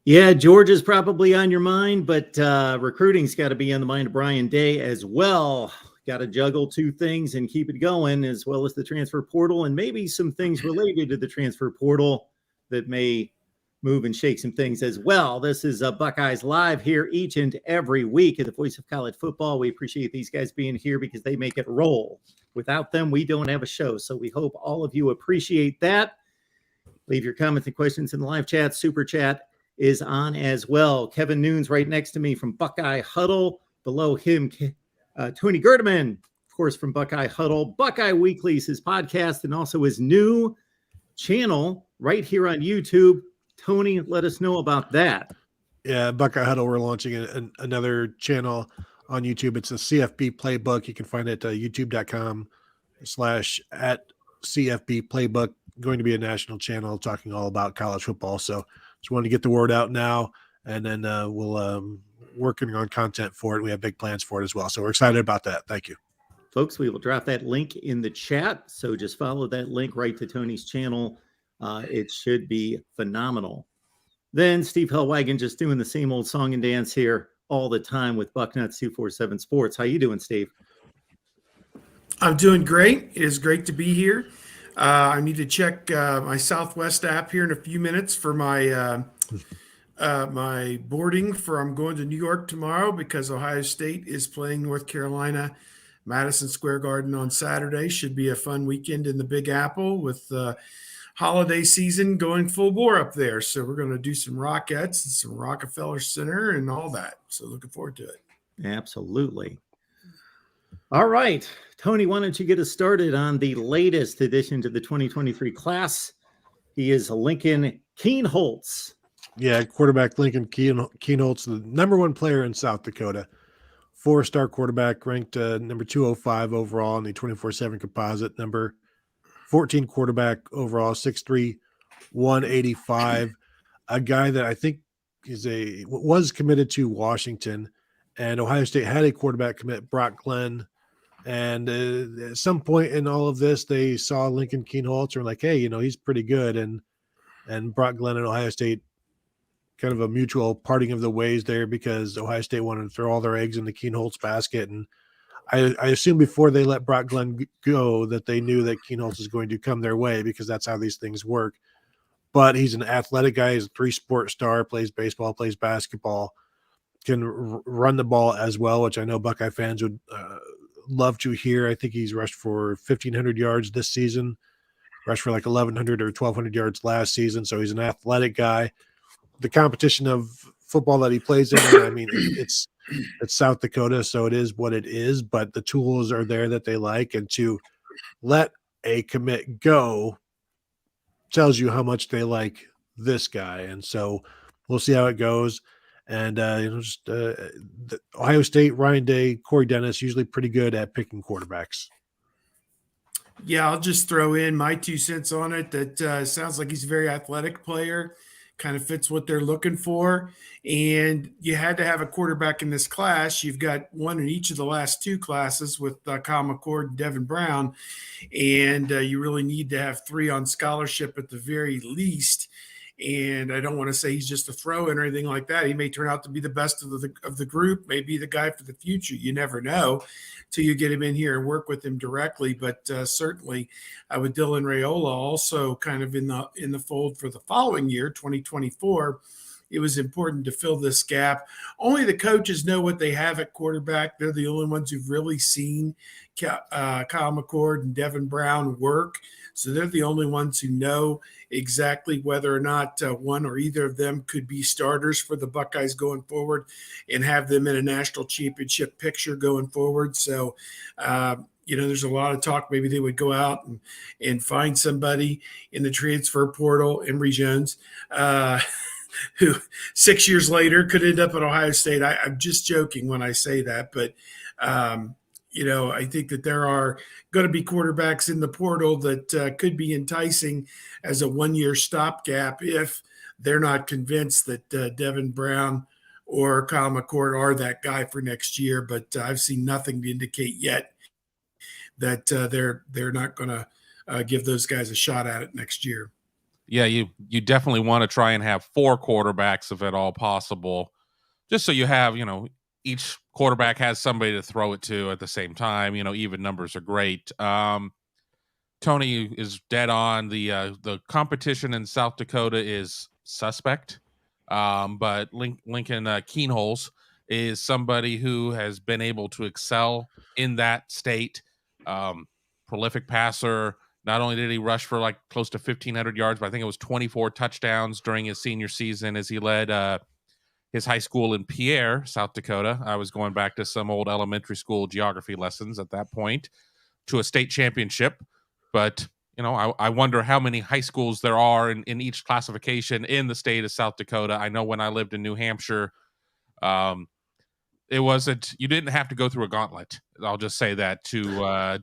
Yeah, Georgia's probably on your mind, but recruiting's got to be on the mind of Brian Day as well. Got to juggle two things and keep it going, as well as the transfer portal and maybe some things related to the transfer portal that may move and shake some things as well. This is Buckeyes Live here each and every week at the Voice of College Football. We appreciate these guys being here because they make it roll. Without them, we don't have a show. So we hope all of you appreciate that. Leave your comments and questions in the live chat. Super chat is on as well. Kevin Noon's right next to me from Buckeye Huddle. Below him, Tony Gerdeman, of course, from Buckeye Huddle. Buckeye Weekly is his podcast and also his new channel right here on YouTube. Tony, let us know about that. Yeah, Buckeye Huddle, we're launching another channel on YouTube. It's a CFB Playbook. You can find it at youtube.com/@CFB Playbook. Going to be a national channel talking all about college football. So just wanted to get the word out now, and then we'll working on content for it. We have big plans for it as well. So we're excited about that. Thank you. Folks, we will drop that link in the chat. So just follow that link right to Tony's channel. It should be phenomenal. Then Steve Hellwagon just doing the same old song and dance here all the time with Bucknuts 247 Sports. How you doing, Steve? I'm doing great. It is great to be here. I need to check my Southwest app here in a few minutes for my my boarding for I'm going to New York tomorrow because Ohio State is playing North Carolina, Madison Square Garden on Saturday. Should be a fun weekend in the Big Apple with holiday season going full bore up there. So we're going to do some Rockettes and some Rockefeller Center and all that. So looking forward to it. Absolutely. All right, Tony, why don't you get us started on the latest addition to the 2023 class? He is Lincoln Kienholz. Yeah, quarterback Lincoln Kienholz, the number one player in South Dakota. 4-star quarterback, ranked number 205 overall in the 24/7 composite, number 14 quarterback overall, 6'3", 185. A guy that I think was committed to Washington, and Ohio State had a quarterback commit, Brock Glenn. And at some point in all of this, they saw Lincoln Kienholz and were like, hey, he's pretty good. And Brock Glenn and Ohio State, kind of a mutual parting of the ways there because Ohio State wanted to throw all their eggs in the Kienholz basket. And I assume before they let Brock Glenn go that they knew that Kienholz is going to come their way because that's how these things work. But he's an athletic guy. He's a 3-sport star, plays baseball, plays basketball, can run the ball as well, which I know Buckeye fans would love to hear. I think he's rushed for 1,500 yards this season, rushed for like 1,100 or 1,200 yards last season. So he's an athletic guy. The competition of football that he plays in, I mean, it's South Dakota, so it is what it is, but the tools are there that they like. And to let a commit go tells you how much they like this guy. And so we'll see how it goes. And, Ohio State, Ryan Day, Corey Dennis, usually pretty good at picking quarterbacks. Yeah, I'll just throw in my 2 cents on it. That sounds like he's a very athletic player, kind of fits what they're looking for. And you had to have a quarterback in this class. You've got one in each of the last 2 classes with Kyle McCord and Devin Brown. And you really need to have 3 on scholarship at the very least. And I don't want to say he's just a throw-in or anything like that. He may turn out to be the best of the group, may be the guy for the future. You never know till you get him in here and work with him directly. But certainly with Dylan Raiola also kind of in the fold for the following year, 2024, it was important to fill this gap. Only the coaches know what they have at quarterback. They're the only ones who've really seen Kyle McCord and Devin Brown work. So they're the only ones who know exactly whether or not one or either of them could be starters for the Buckeyes going forward and have them in a national championship picture going forward. So, there's a lot of talk. Maybe they would go out and find somebody in the transfer portal, Emory Jones, who 6 years later could end up at Ohio State. I'm just joking when I say that, but I think that there are going to be quarterbacks in the portal that could be enticing as a 1-year stopgap if they're not convinced that Devin Brown or Kyle McCord are that guy for next year. But I've seen nothing to indicate yet that they're not going to give those guys a shot at it next year. Yeah, you definitely want to try and have 4 quarterbacks if at all possible, just so you have, each quarterback has somebody to throw it to at the same time. Even numbers are great. Tony is dead on. The competition in South Dakota is suspect, but Lincoln Keenholz is somebody who has been able to excel in that state. Prolific passer. Not only did he rush for like close to 1,500 yards, but I think it was 24 touchdowns during his senior season as he led his high school in Pierre, South Dakota. I was going back to some old elementary school geography lessons at that point, to a state championship. But I wonder how many high schools there are in each classification in the state of South Dakota. I know when I lived in New Hampshire, you didn't have to go through a gauntlet. I'll just say that to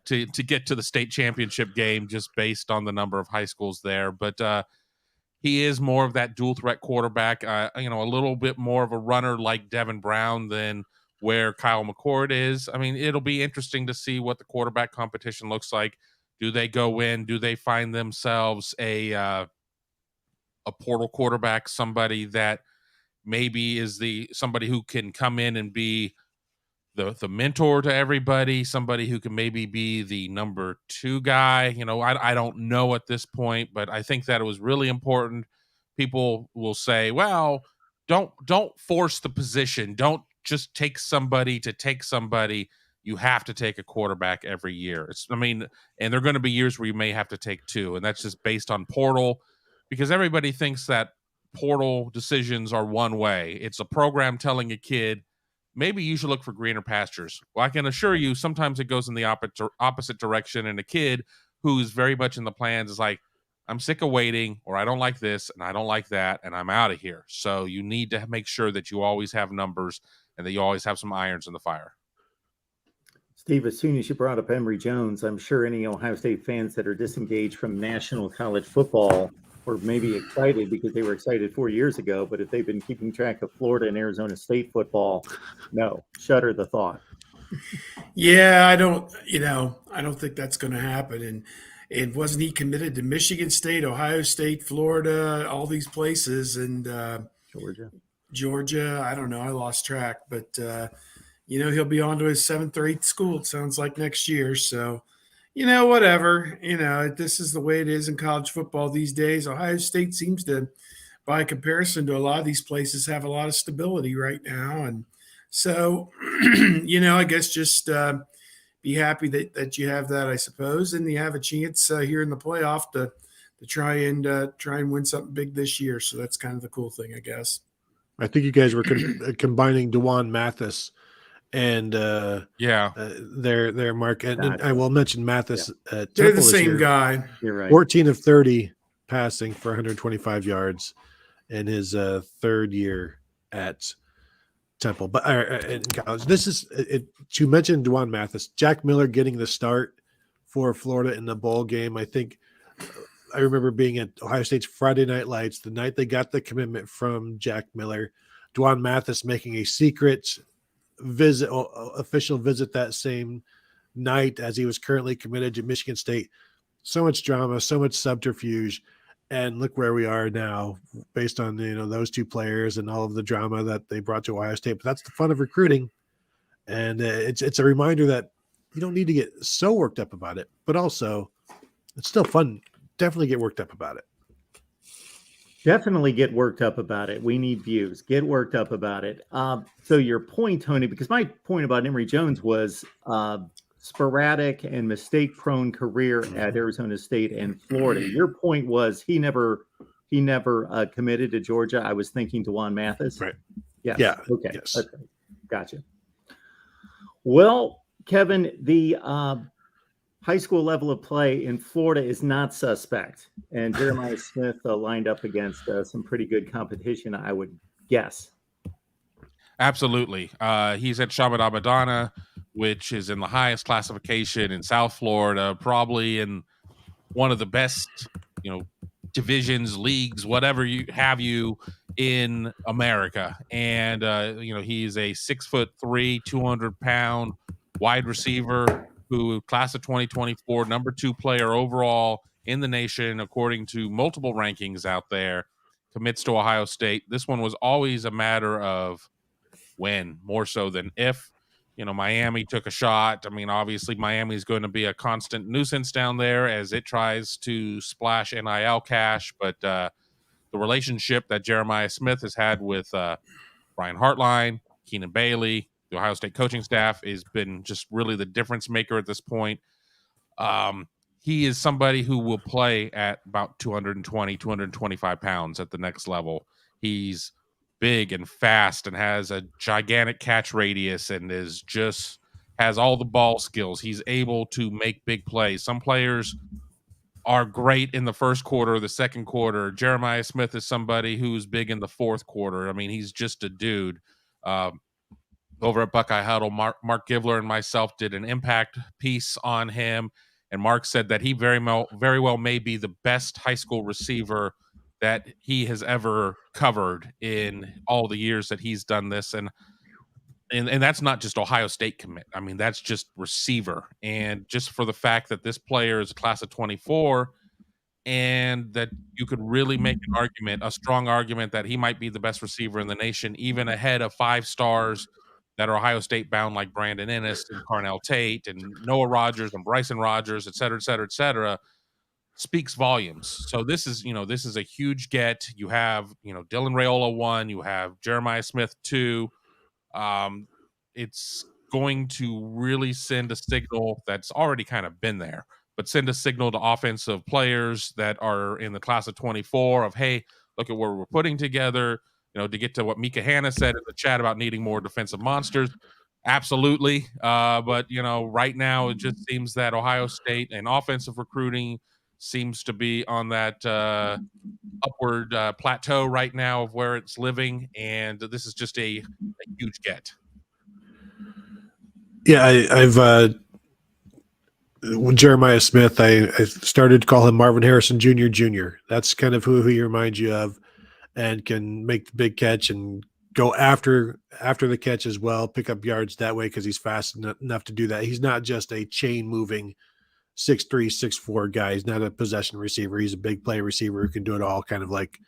get to the state championship game, just based on the number of high schools there. But he is more of that dual threat quarterback, a little bit more of a runner like Devin Brown than where Kyle McCord is. I mean, it'll be interesting to see what the quarterback competition looks like. Do they go in? Do they find themselves a portal quarterback, somebody that maybe is somebody who can come in and be the mentor to everybody, somebody who can maybe be the number 2 guy? I don't know at this point, but I think that it was really important. People will say, well, don't force the position. Don't just take somebody to take somebody. You have to take a quarterback every year. And there are going to be years where you may have to take 2, and that's just based on portal, because everybody thinks that portal decisions are one way. It's a program telling a kid, maybe you should look for greener pastures. Well, I can assure you, sometimes it goes in the opposite direction, and a kid who's very much in the plans is like, I'm sick of waiting, or I don't like this, and I don't like that, and I'm out of here. So you need to make sure that you always have numbers and that you always have some irons in the fire. Steve, as soon as you brought up Emory Jones, I'm sure any Ohio State fans that are disengaged from national college football were maybe excited because they were excited 4 years ago. But if they've been keeping track of Florida and Arizona State football, no, shudder the thought. Yeah, I don't think that's going to happen. And wasn't he committed to Michigan State, Ohio State, Florida, all these places, and Georgia? I don't know. I lost track, but he'll be on to his 7th or 8th school, it sounds like, next year. So, whatever. This is the way it is in college football these days. Ohio State seems to, by comparison to a lot of these places, have a lot of stability right now. And so, I guess just be happy that you have that, I suppose, and you have a chance here in the playoff to try and win something big this year. So that's kind of the cool thing, I guess. I think you guys were combining DeJuan Mathis and their Mark, and I will mention Mathis. They're the same guy. You're right. 14 of 30 passing for 125 yards in his 3rd year at Temple, but in college. This is to mention DeJuan Mathis, Jack Miller getting the start for Florida in the bowl game. I think I remember being at Ohio State's Friday Night Lights the night they got the commitment from Jack Miller. DeJuan Mathis making a secret official visit that same night as he was currently committed to Michigan State. So much drama, so much subterfuge, and look where we are now based on those 2 players and all of the drama that they brought to Ohio State. But that's the fun of recruiting, and it's a reminder that you don't need to get so worked up about it, but also it's still fun. Definitely get worked up about it. Definitely get worked up about it. We need views. Get worked up about it. So your point, Tony, because my point about Emory Jones was sporadic and mistake-prone career at Arizona State and Florida. Your point was he never committed to Georgia. I was thinking DeJuan Mathis. Right. Yes. Yeah. Okay. Yes. Okay. Gotcha. Well, Kevin, the high school level of play in Florida is not suspect, and Jeremiah Smith lined up against some pretty good competition, I would guess. Absolutely. He's at Shabbat which is in the highest classification in South Florida, probably in one of the best, divisions, leagues, whatever you have in America. And, he's a 6'3", 200-pound wide receiver who class of 2024, number 2 player overall in the nation, according to multiple rankings out there, commits to Ohio State. This one was always a matter of when, more so than if. Miami took a shot. I mean, obviously, Miami is going to be a constant nuisance down there as it tries to splash NIL cash. But the relationship that Jeremiah Smith has had with Brian Hartline, Keenan Bailey, the Ohio State coaching staff has been just really the difference maker at this point. He is somebody who will play at about 220, 225 pounds at the next level. He's big and fast and has a gigantic catch radius and has all the ball skills. He's able to make big plays. Some players are great in the first quarter, the second quarter. Jeremiah Smith is somebody who's big in the fourth quarter. I mean, he's just a dude. Over at Buckeye Huddle, Mark Givler and myself did an impact piece on him, and Mark said that he very well may be the best high school receiver that he has ever covered in all the years that he's done this. And that's not just Ohio State commit. I mean, that's just receiver. And just for the fact that this player is a class of 24 and that you could really make an argument, a strong argument, that he might be the best receiver in the nation, even ahead of 5 stars that are Ohio State bound, like Brandon Ennis and Carnell Tate and Noah Rogers and Bryson Rogers, et cetera, speaks volumes. So this is a huge get. You have, Dylan Raiola 1, you have Jeremiah Smith 2. It's going to really send a signal that's already kind of been there, but send a signal to offensive players that are in the class of 24 of, hey, look at what we're putting together. To get to what Mika Hanna said in the chat about needing more defensive monsters. Absolutely. But, right now it just seems that Ohio State and offensive recruiting seems to be on that upward plateau right now of where it's living. And this is just a huge get. Yeah, I've with Jeremiah Smith, I started to call him Marvin Harrison Jr. That's kind of who he reminds you of, and can make the big catch and go after the catch as well, pick up yards that way because he's fast enough to do that. He's not just a chain-moving 6'3", 6'4" guy. He's not a possession receiver. He's a big play receiver who can do it all, kind of like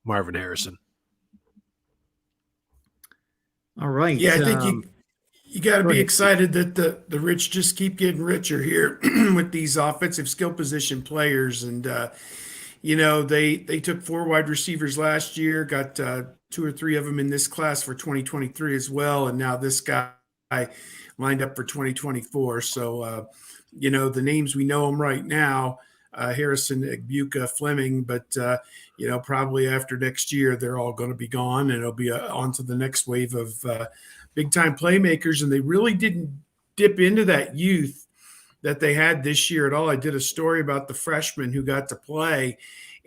Marvin Harrison. All right. Yeah, I think you got to be excited that the rich just keep getting richer here with these offensive skill position players. And, they took 4 wide receivers last year, got 2 or 3 of them in this class for 2023 as well. And now this guy lined up for 2024. So, the names, we know them right now, Harrison, Egbuka, Fleming, but, probably after next year, they're all going to be gone, and it'll be on to the next wave of big-time playmakers. And they really didn't dip into that youth that they had this year at all. I did a story about the freshmen who got to play,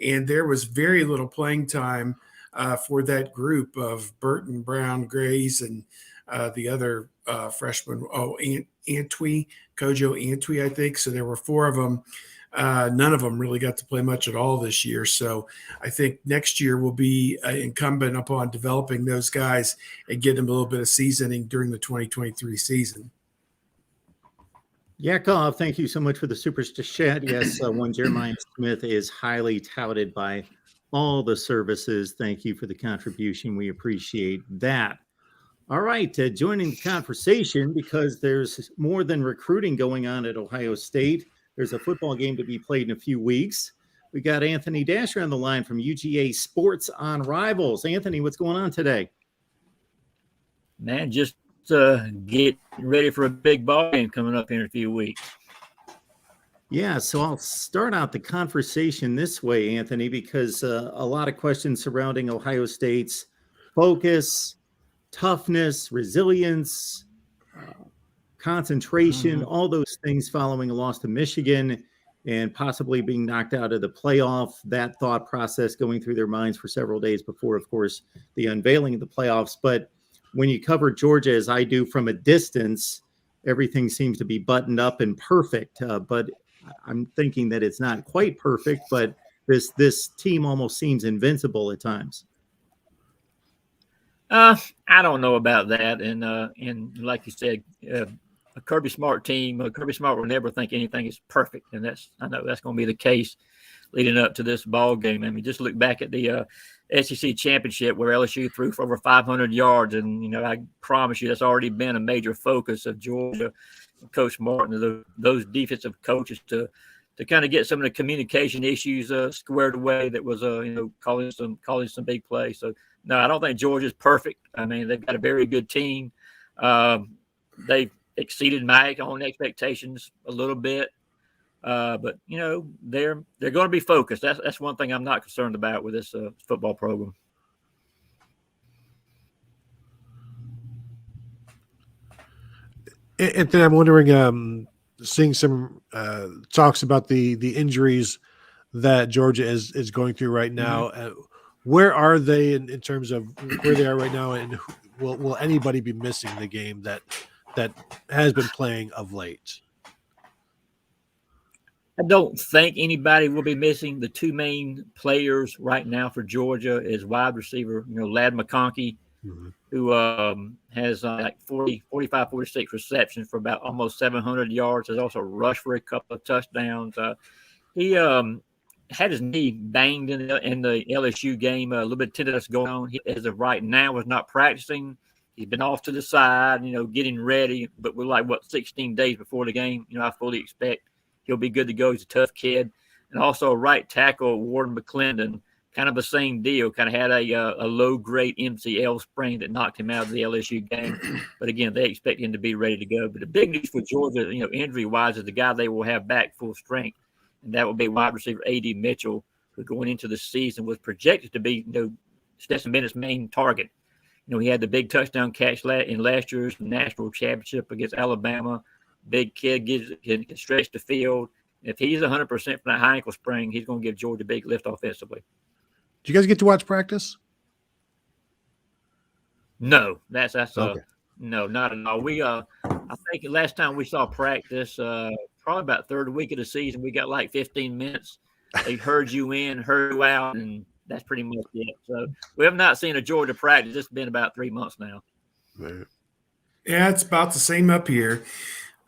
and there was very little playing time for that group of Burton, Brown, Grays, and the other freshman, Kojo Antwi, I think. So there were 4 of them. None of them really got to play much at all this year. So I think next year will be incumbent upon developing those guys and getting them a little bit of seasoning during the 2023 season. Yakov, thank you so much for the super chat. Yes, one Jeremiah Smith is highly touted by all the services. Thank you for the contribution. We appreciate that. All right, joining the conversation, because there's more than recruiting going on at Ohio State. There's a football game to be played in a few weeks. We got Anthony Dasher on the line from UGA Sports on Rivals. Anthony, what's going on today? Man, just get ready for a big ball game coming up in a few weeks. Yeah, so I'll start out the conversation this way, Anthony, because a lot of questions surrounding Ohio State's focus, toughness, resilience, concentration, all those things following a loss to Michigan and possibly being knocked out of the playoff. That thought process going through their minds for several days before, of course, the unveiling of the playoffs. But when you cover Georgia, as I do from a distance, everything seems to be buttoned up and perfect. But I'm thinking that it's not quite perfect, but this team almost seems invincible at times. I don't know about that. And like you said, a Kirby Smart team, Kirby Smart will never think anything is perfect. And I know that's going to be the case. leading up to this ball game. I mean, just look back at the SEC championship where LSU threw for over 500 yards, and I promise you that's already been a major focus of Georgia and Coach Martin, those defensive coaches to kind of get some of the communication issues squared away. That was calling some big plays. So no, I don't think Georgia's perfect. I mean, they've got a very good team. They've exceeded my own expectations a little bit. But they're going to be focused. That's one thing I'm not concerned about with this football program. And then I'm wondering, seeing some talks about the injuries that Georgia is going through right now. Where are they in terms of where they are right now, and will anybody be missing the game that has been playing of late? I don't think anybody will be missing. The two main players right now for Georgia is wide receiver, Lad McConkey, who has like 45, 46 receptions for about almost 700 yards. Has also rushed for a couple of touchdowns. He had his knee banged in the LSU game, a little bit of tenderness going on. He, as of right now, was not practicing. He's been off to the side, getting ready. But we're 16 days before the game. I fully expect he'll be good to go. He's a tough kid. And also right tackle, Warren McClendon, kind of the same deal, kind of had a low-grade MCL sprain that knocked him out of the LSU game. But, again, they expect him to be ready to go. But the big news for Georgia, injury-wise, is the guy they will have back full strength, and that will be wide receiver A.D. Mitchell, who going into the season was projected to be Stetson Bennett's main target. He had the big touchdown catch in last year's national championship against Alabama. Big kid can stretch the field. If he's 100% from that high ankle sprain, he's going to give Georgia a big lift offensively. Do you guys get to watch practice? No, that's okay. No, not at all. We I think last time we saw practice, probably about third week of the season, we got like 15 minutes. They heard you in, heard you out, and that's pretty much it. So we have not seen a Georgia practice. It's been about 3 months now. Yeah, it's about the same up here.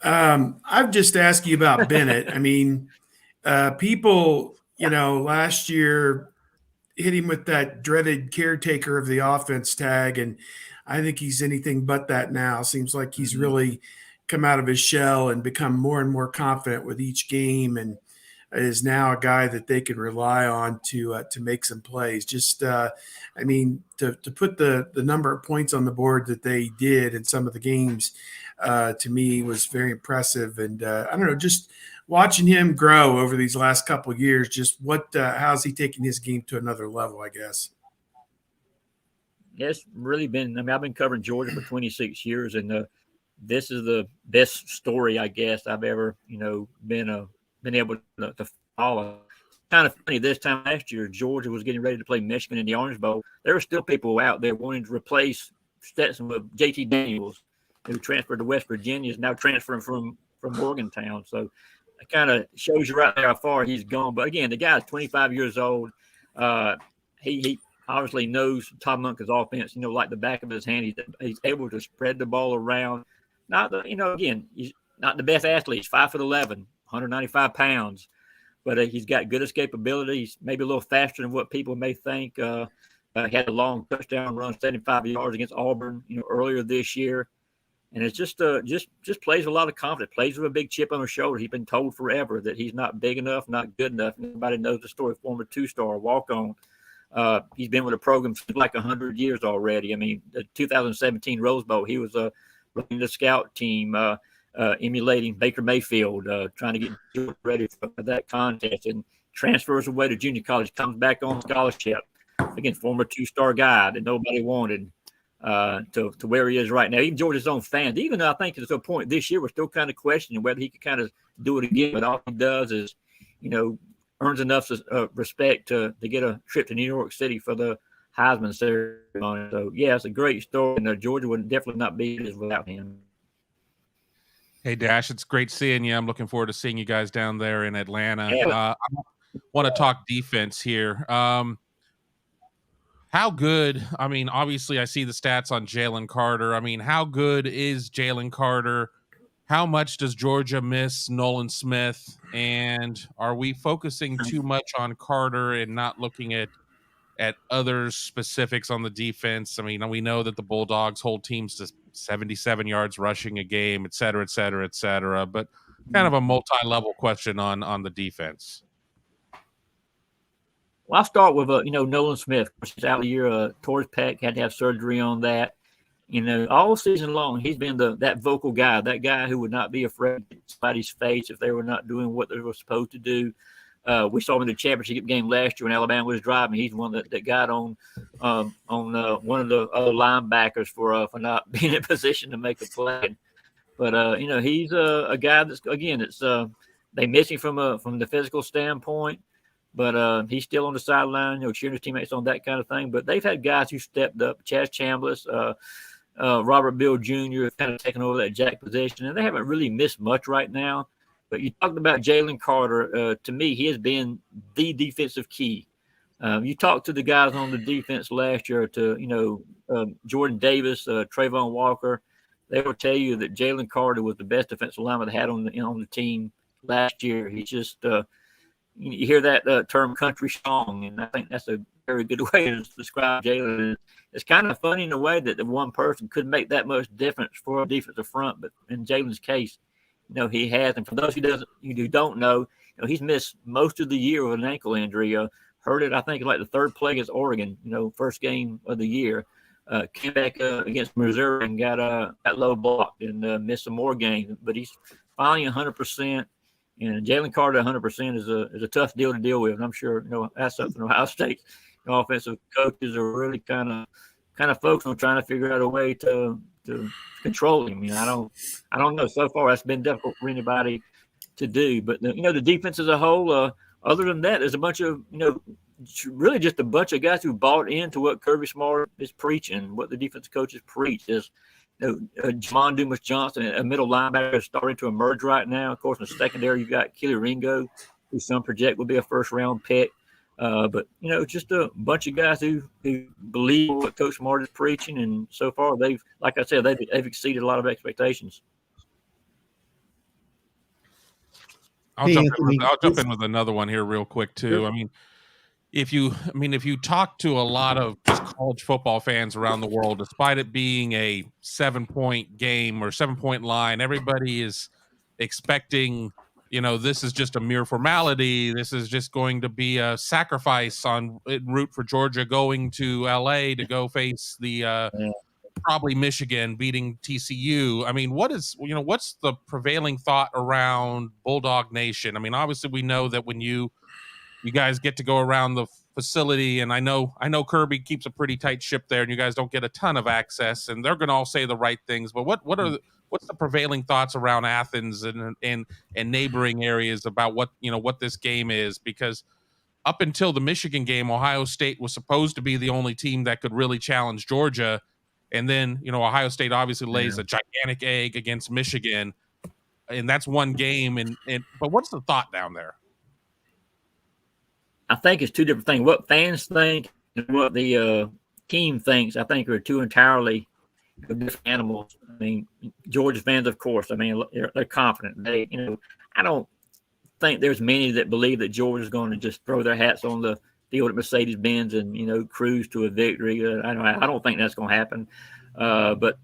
I've just asked you about Bennett. I mean, people, last year hit him with that dreaded caretaker of the offense tag, and I think he's anything but that now. Seems like he's really come out of his shell and become more and more confident with each game, and is now a guy that they can rely on to make some plays. Just, to put the number of points on the board that they did in some of the games, to me was very impressive. And I don't know, just watching him grow over these last couple of years, just how's he taking his game to another level, I guess. Yeah, it's really been, I've been covering Georgia for 26 years, and this is the best story, I guess, I've ever, been able to follow. Kind of funny, this time last year, Georgia was getting ready to play Michigan in the Orange Bowl. There were still people out there wanting to replace Stetson with JT Daniels, who transferred to West Virginia, is now transferring from Morgantown. So it kind of shows you right there how far he's gone. But again, the guy's 25 years old. He obviously knows Tom Munka's offense, like the back of his hand. He's able to spread the ball around. Again, he's not the best athlete. He's 5'11", 195 pounds, but he's got good escapability. He's maybe a little faster than what people may think. He had a long touchdown run, 75 yards against Auburn, earlier this year. And it's just plays a lot of confidence, plays with a big chip on his shoulder. He's been told forever that he's not big enough, not good enough. Everybody knows the story, former two-star, walk-on. He's been with the program for like 100 years already. I mean, the 2017 Rose Bowl, he was running the scout team, emulating Baker Mayfield, trying to get ready for that contest, and transfers away to junior college, comes back on scholarship. Again, former two-star guy that nobody wanted. To where he is right now. Even Georgia's own fans, even though I think to a point this year, we're still kind of questioning whether he could kind of do it again. But all he does is, earns enough respect to get a trip to New York City for the Heisman ceremony. So, yeah, it's a great story. And Georgia would definitely not be this without him. Hey, Dash, it's great seeing you. I'm looking forward to seeing you guys down there in Atlanta. Yeah. I want to talk defense here. How good, obviously I see the stats on Jalen Carter. How good is Jalen Carter? how much does Georgia miss Nolan Smith? And are we focusing too much on Carter and not looking at other specifics on the defense? I mean, we know that the Bulldogs hold teams to 77 yards rushing a game, et cetera, et cetera, et cetera. But kind of a multi-level question on the defense. Well, I'll start with Nolan Smith. He's out of the year. Tore his pec, had to have surgery on that. All season long, he's been that vocal guy, that guy who would not be afraid to somebody's face if they were not doing what they were supposed to do. We saw him in the championship game last year when Alabama was driving. He's one that got on one of the other linebackers for not being in position to make a play. But he's a guy that's, again, it's they miss him from the physical standpoint. But he's still on the sideline, cheering his teammates on, that kind of thing. But they've had guys who stepped up. Chaz Chambliss, Robert Bill Jr. have kind of taken over that jack position, and they haven't really missed much right now. But you talked about Jalen Carter. To me, he has been the defensive key. You talked to the guys on the defense last year, to Jordan Davis, Trayvon Walker. They will tell you that Jalen Carter was the best defensive lineman they had on the team last year. He's just you hear that term country strong, and I think that's a very good way to describe Jalen. It's kind of funny in a way that the one person could make that much difference for a defensive front, but in Jalen's case, he has. And for those who don't know, he's missed most of the year with an ankle injury. Hurt it, I think, like the third play against Oregon, first game of the year. Came back against Missouri and got low blocked and missed some more games. But he's finally 100%. And Jalen Carter 100% is a tough deal to deal with. And I'm sure that's something Ohio State offensive coaches are really kind of focused on, trying to figure out a way to control him. I don't know. So far, that's been difficult for anybody to do. But the defense as a whole, other than that, there's a bunch of really just a bunch of guys who bought into what Kirby Smart is preaching, what the defensive coaches preach. Is Jamon Dumas Johnson, a middle linebacker, is starting to emerge right now. Of course, in the secondary, you've got Keely Ringo, who some project will be a first-round pick. But just a bunch of guys who believe what Coach Smart is preaching, and so far they've exceeded a lot of expectations. I'll jump in with another one here real quick too. Sure. If you talk to a lot of just college football fans around the world, despite it being a 7-point game or 7-point line, everybody is expecting, this is just a mere formality. This is just going to be a sacrifice en route for Georgia going to LA to go face the probably Michigan beating TCU. What's the prevailing thought around Bulldog Nation? Obviously we know that when you guys get to go around the facility, and I know Kirby keeps a pretty tight ship there, and you guys don't get a ton of access, and they're going to all say the right things. But what's the prevailing thoughts around Athens and neighboring areas about what this game is? Because up until the Michigan game, Ohio State was supposed to be the only team that could really challenge Georgia, and then Ohio State obviously lays a gigantic egg against Michigan, and that's one game. But what's the thought down there? I think it's two different things. What fans think and what the team thinks, I think, are two entirely different animals. Georgia fans, of course, they're confident. I don't think there's many that believe that Georgia's going to just throw their hats on the field at Mercedes-Benz and cruise to a victory. I don't think that's going to happen. But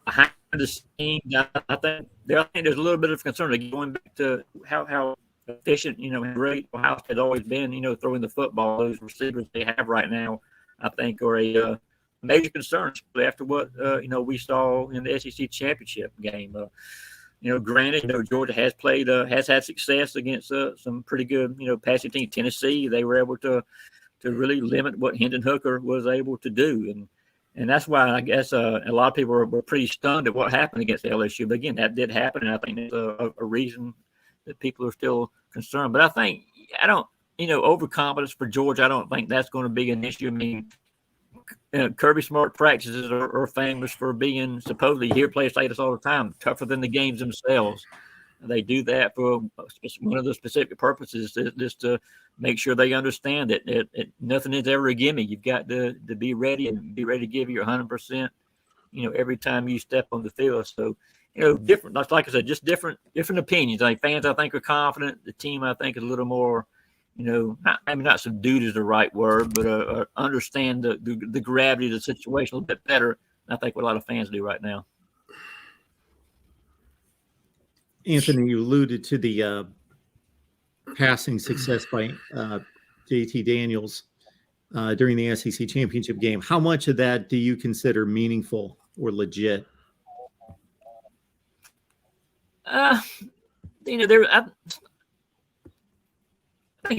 behind the scenes, I think there's a little bit of concern going back to how efficient, great Ohio State has always been, throwing the football. Those receivers they have right now, I think, are a major concern, especially after what, we saw in the SEC championship game. Granted, Georgia has had success against some pretty good, passing team. Tennessee, they were able to really limit what Hendon Hooker was able to do. And that's why I guess a lot of people were pretty stunned at what happened against LSU. But again, that did happen, and I think that's a reason that people are still concerned. But I think, overconfidence for Georgia, I don't think that's going to be an issue. Kirby Smart practices are famous for being supposedly, here players say this all the time, tougher than the games themselves. They do that for one of the specific purposes, just to make sure they understand that nothing is ever a gimme. You've got to be ready and be ready to give your 100%, every time you step on the field. So, different, like I said, just different opinions. Like fans, I think, are confident. The team, I think, is a little more, not subdued is the right word, but understand the gravity of the situation a little bit better. I think what a lot of fans do right now. Anthony, you alluded to the passing success by JT Daniels during the SEC championship game. How much of that do you consider meaningful or legit? I think it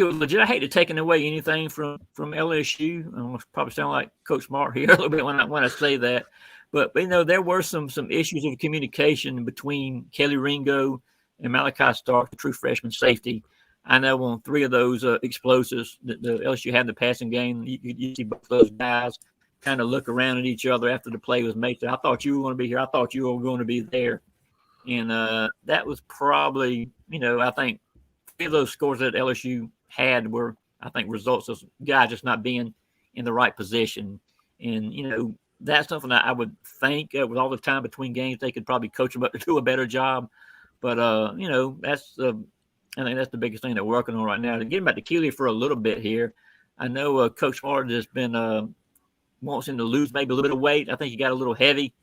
was legit. I hate to taking away anything from LSU. I probably sound like Coach Smart here a little bit when I say that. But there were some issues of communication between Kelly Ringo and Malachi Stark, the true freshman safety. I know on 3 of those explosives that the LSU had in the passing game, you see both those guys kind of look around at each other after the play was made. I thought you were going to be here. I thought you were going to be there. And that was probably, I think 3 of those scores that LSU had were, I think, results of guys just not being in the right position. And, that's something that I would think with all the time between games, they could probably coach them up to do a better job. But, that's I think that's the biggest thing they're working on right now. To get back to Keely for a little bit here, I know Coach Smart has been wants him to lose maybe a little bit of weight. I think he got a little heavy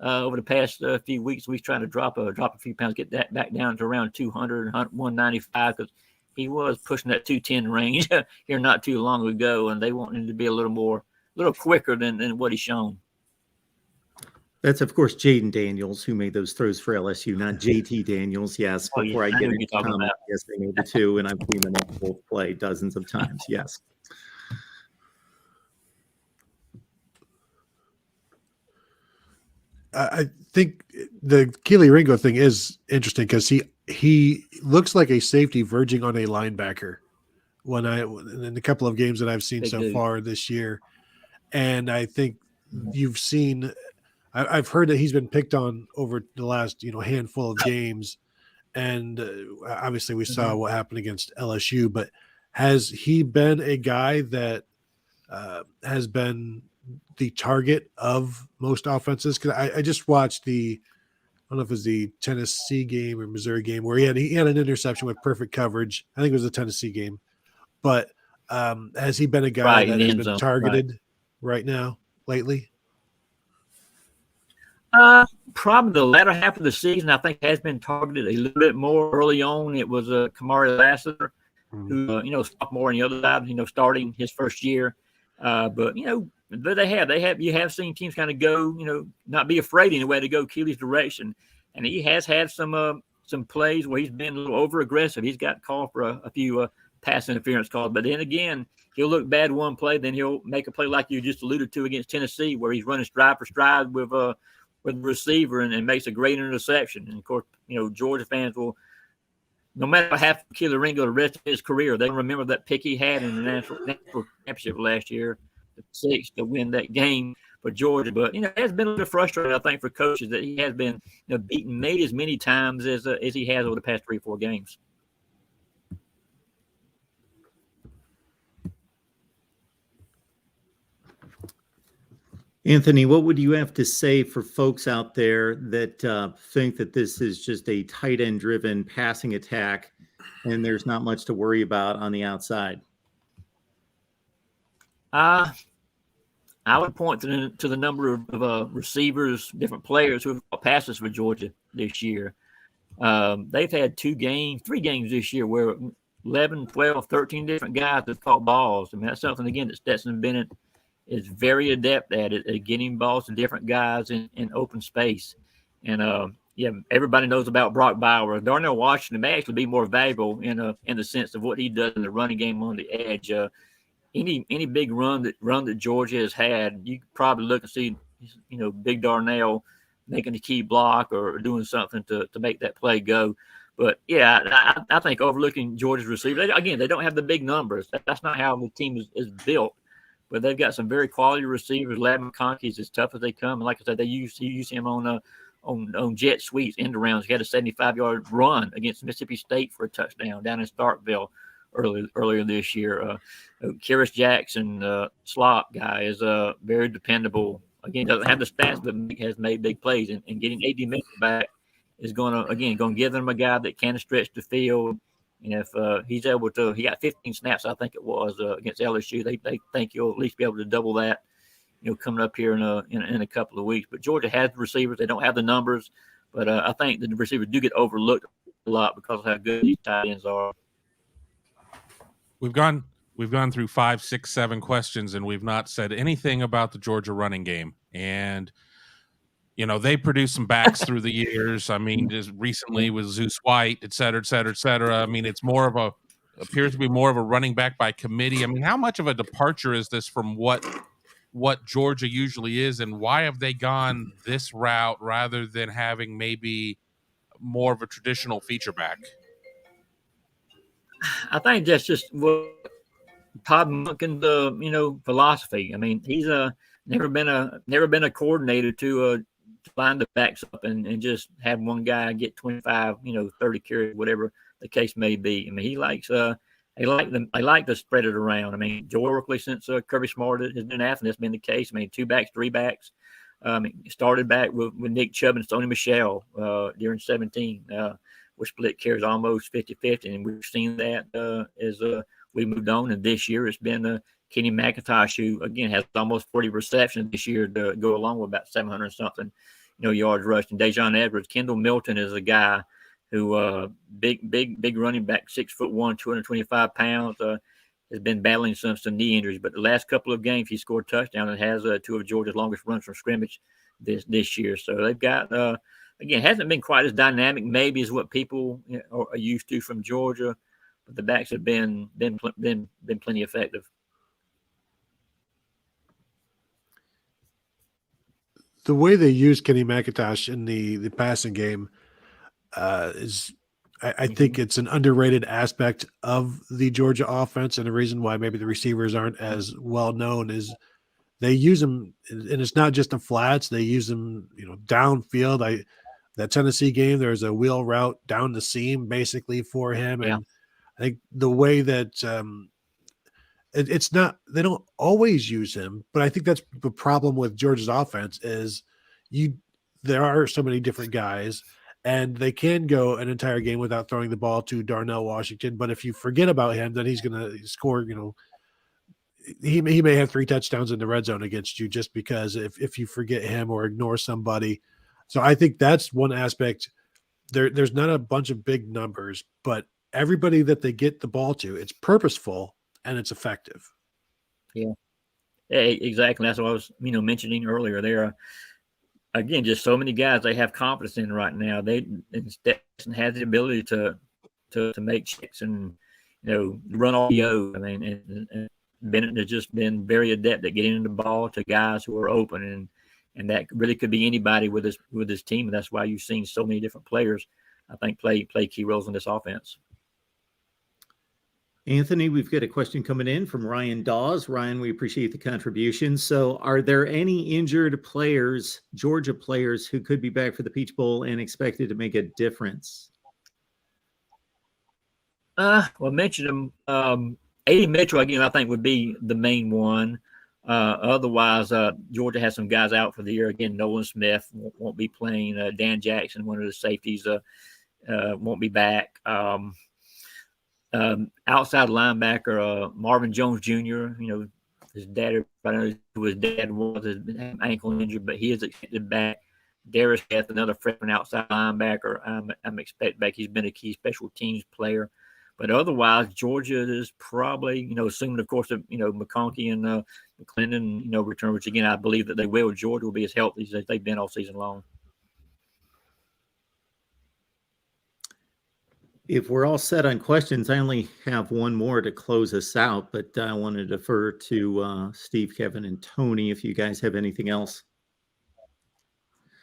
over the past few weeks. He's trying to drop a few pounds, get that back down to around 200, 195, because he was pushing that 210 range here not too long ago, and they want him to be a little quicker than what he's shown. That's, of course, Jaden Daniels, who made those throws for LSU, not JT Daniels. Yes, before I get into comment, yes, they made the 2, and I've seen them both play dozens of times. Yes. I think the Keely Ringo thing is interesting because he looks like a safety verging on a linebacker in a couple of games that I've seen so far this year. And I think you've seen – I've heard that he's been picked on over the last handful of games, and obviously we saw what happened against LSU. But has he been a guy that has been the target of most offenses? Because I just watched I don't know if it was the Tennessee game or Missouri game where he had an interception with perfect coverage. I think it was the Tennessee game. But has he been a guy that has been targeted right now lately? Probably the latter half of the season, I think, has been targeted a little bit more. Early on, it was Kamari Lassiter, who sophomore on the other side, starting his first year. But you have seen teams kind of go, not be afraid in a way to go Keely's direction, and he has had some plays where he's been a little over aggressive. He's got called for a few pass interference calls, but then again, he'll look bad one play, then he'll make a play like you just alluded to against Tennessee, where he's running stride for stride with the receiver and makes a great interception. And of course, Georgia fans will, no matter what happened to Keely Ringo the rest of his career, they remember that pick he had in the national championship last year, the 6 to win that game for Georgia. But it has been a little frustrating, I think, for coaches that he has been beaten maybe as many times as he has over the past 3-4 games. Anthony, what would you have to say for folks out there that think that this is just a tight end driven passing attack and there's not much to worry about on the outside? I would point to the number of receivers, different players who have caught passes for Georgia this year. They've had 3 games this year where 11, 12, 13 different guys have caught balls. I mean, that's something, again, that Stetson Bennett is very adept at getting balls to different guys in open space. And everybody knows about Brock Bowers. Darnell Washington may actually be more valuable in the sense of what he does in the running game on the edge. Any big run that Georgia has had, you could probably look and see, Big Darnell making a key block or doing something to make that play go. But yeah, I think overlooking Georgia's receivers, again, they don't have the big numbers. That's not how the team is built. But they've got some very quality receivers. Lab McConkey is as tough as they come. And like I said, you use him on jet sweeps, end arounds. He had a 75-yard run against Mississippi State for a touchdown down in Starkville earlier this year. Kyrus Jackson, slot guy, is a very dependable again, doesn't have the stats, but has made big plays. And getting AD Mitchell back is going to give them a guy that can stretch the field. And if he's able to, he got 15 snaps, I think it was, against LSU. They think he'll at least be able to double that, coming up here in a couple of weeks. But Georgia has the receivers. They don't have the numbers, but I think the receivers do get overlooked a lot because of how good these tight ends are. We've gone through 5, 6, 7 questions, and we've not said anything about the Georgia running game. And they produced some backs through the years. I mean, just recently with Zeus White, et cetera, et cetera, et cetera. I mean, it's appears to be more of a running back by committee. I mean, how much of a departure is this from what Georgia usually is, and why have they gone this route rather than having maybe more of a traditional feature back? I think that's just what Todd Monken's philosophy. I mean, he's never been a coordinator to line the backs up and just have one guy get 25, 30 carries, whatever the case may be. I mean, he likes I like to spread it around. I mean, historically, since Kirby Smart has been after, that's been the case. I mean, 2 backs, 3 backs. Started back with Nick Chubb and Stoney Michel during 17. We split carries almost 50-50, and we've seen that as we moved on. And this year it's been Kenny McIntosh, who, again, has almost 40 receptions this year to go along with about 700-something yards rushed. And Dejon Edwards, Kendall Milton is a guy who big running back, 6'1", 225 pounds, has been battling some knee injuries. But the last couple of games, he scored touchdowns and has 2 of Georgia's longest runs from scrimmage this year. So they've got again, hasn't been quite as dynamic maybe as what people are used to from Georgia, but the backs have been plenty effective. The way they use Kenny McIntosh in the passing game is, I think it's an underrated aspect of the Georgia offense, and the reason why maybe the receivers aren't as well known is they use them, and it's not just the flats. They use them, downfield. That Tennessee game, there's a wheel route down the seam basically for him, and I think the way that it's not, they don't always use him, but I think that's the problem with Georgia's offense is there are so many different guys, and they can go an entire game without throwing the ball to Darnell Washington. But if you forget about him, then he's going to score, he may have 3 touchdowns in the red zone against you just because if you forget him or ignore somebody. So I think that's one aspect. There's not a bunch of big numbers, but everybody that they get the ball to, it's purposeful and it's effective. Yeah, exactly. That's what I was, mentioning earlier. There are, again, just so many guys they have confidence in right now. Stetson has the ability to make checks and run RPO. I mean, and Bennett has just been very adept at getting the ball to guys who are open, and that really could be anybody with this team. And that's why you've seen so many different players, I think, play key roles in this offense. Anthony, we've got a question coming in from Ryan Dawes. Ryan, we appreciate the contribution. So are there any injured players, Georgia players, who could be back for the Peach Bowl and expected to make a difference? Well, I mentioned them. AD Mitchell, again, I think would be the main one. Otherwise, Georgia has some guys out for the year. Again, Nolan Smith won't be playing. Dan Jackson, one of the safeties, won't be back. Outside linebacker, Marvin Jones Jr., his dad, I don't know who his dad was, his ankle injury, but he is expected back. Darius Smith, another freshman outside linebacker, I'm expected back. He's been a key special teams player. But otherwise, Georgia is probably, assuming, of course, McConkey and McClendon, return, which, again, I believe that they will. Georgia will be as healthy as they've been all season long. If we're all set on questions, I only have one more to close us out, but I want to defer to Steve, Kevin, and Tony if you guys have anything else.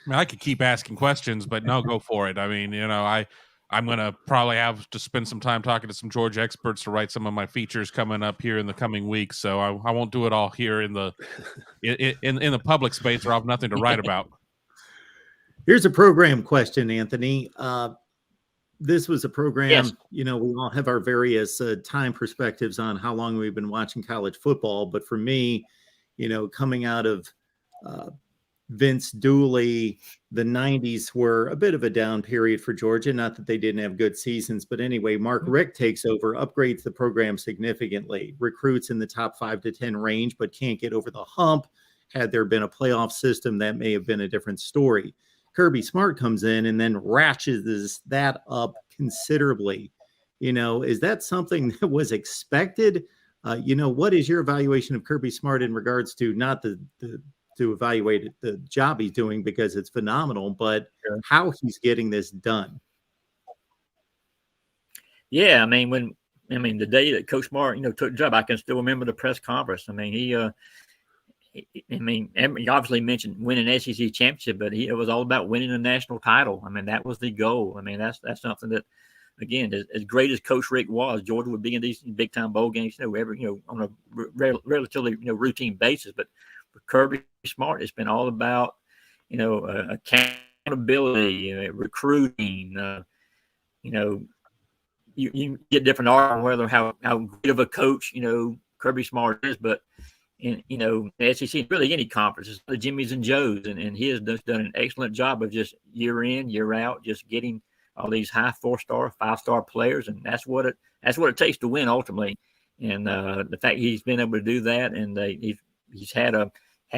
I mean, I could keep asking questions, but no, go for it. I mean, I'm going to probably have to spend some time talking to some Georgia experts to write some of my features coming up here in the coming weeks. So I won't do it all here in the public space, or I'll have nothing to write about. Here's a program question, Anthony. This was a program, yes. We all have our various time perspectives on how long we've been watching college football. But for me, coming out of Vince Dooley, the 90s were a bit of a down period for Georgia. Not that they didn't have good seasons, but anyway, Mark Richt takes over, upgrades the program significantly, recruits in the top 5 to 10 range, but can't get over the hump. Had there been a playoff system, that may have been a different story. Kirby Smart comes in and then ratchets that up considerably. Is that something that was expected? What is your evaluation of Kirby Smart in regards to not to evaluate the job he's doing, because it's phenomenal, but how he's getting this done? Yeah, the day that Coach Smart, took the job, I can still remember the press conference. He obviously mentioned winning an SEC championship, but it was all about winning a national title. That was the goal. That's something that, again, as great as Coach Rick was, Georgia would be in these big time bowl games, on a relatively routine basis. But with Kirby Smart, it's been all about accountability, recruiting. You get different art on whether how good of a coach Kirby Smart is, but in the SEC, really any conference, it's the Jimmys and Joes, and he has done an excellent job of just year in, year out, just getting all these high 4-star, 5-star players, and that's what it takes to win ultimately. And the fact he's been able to do that, and he's had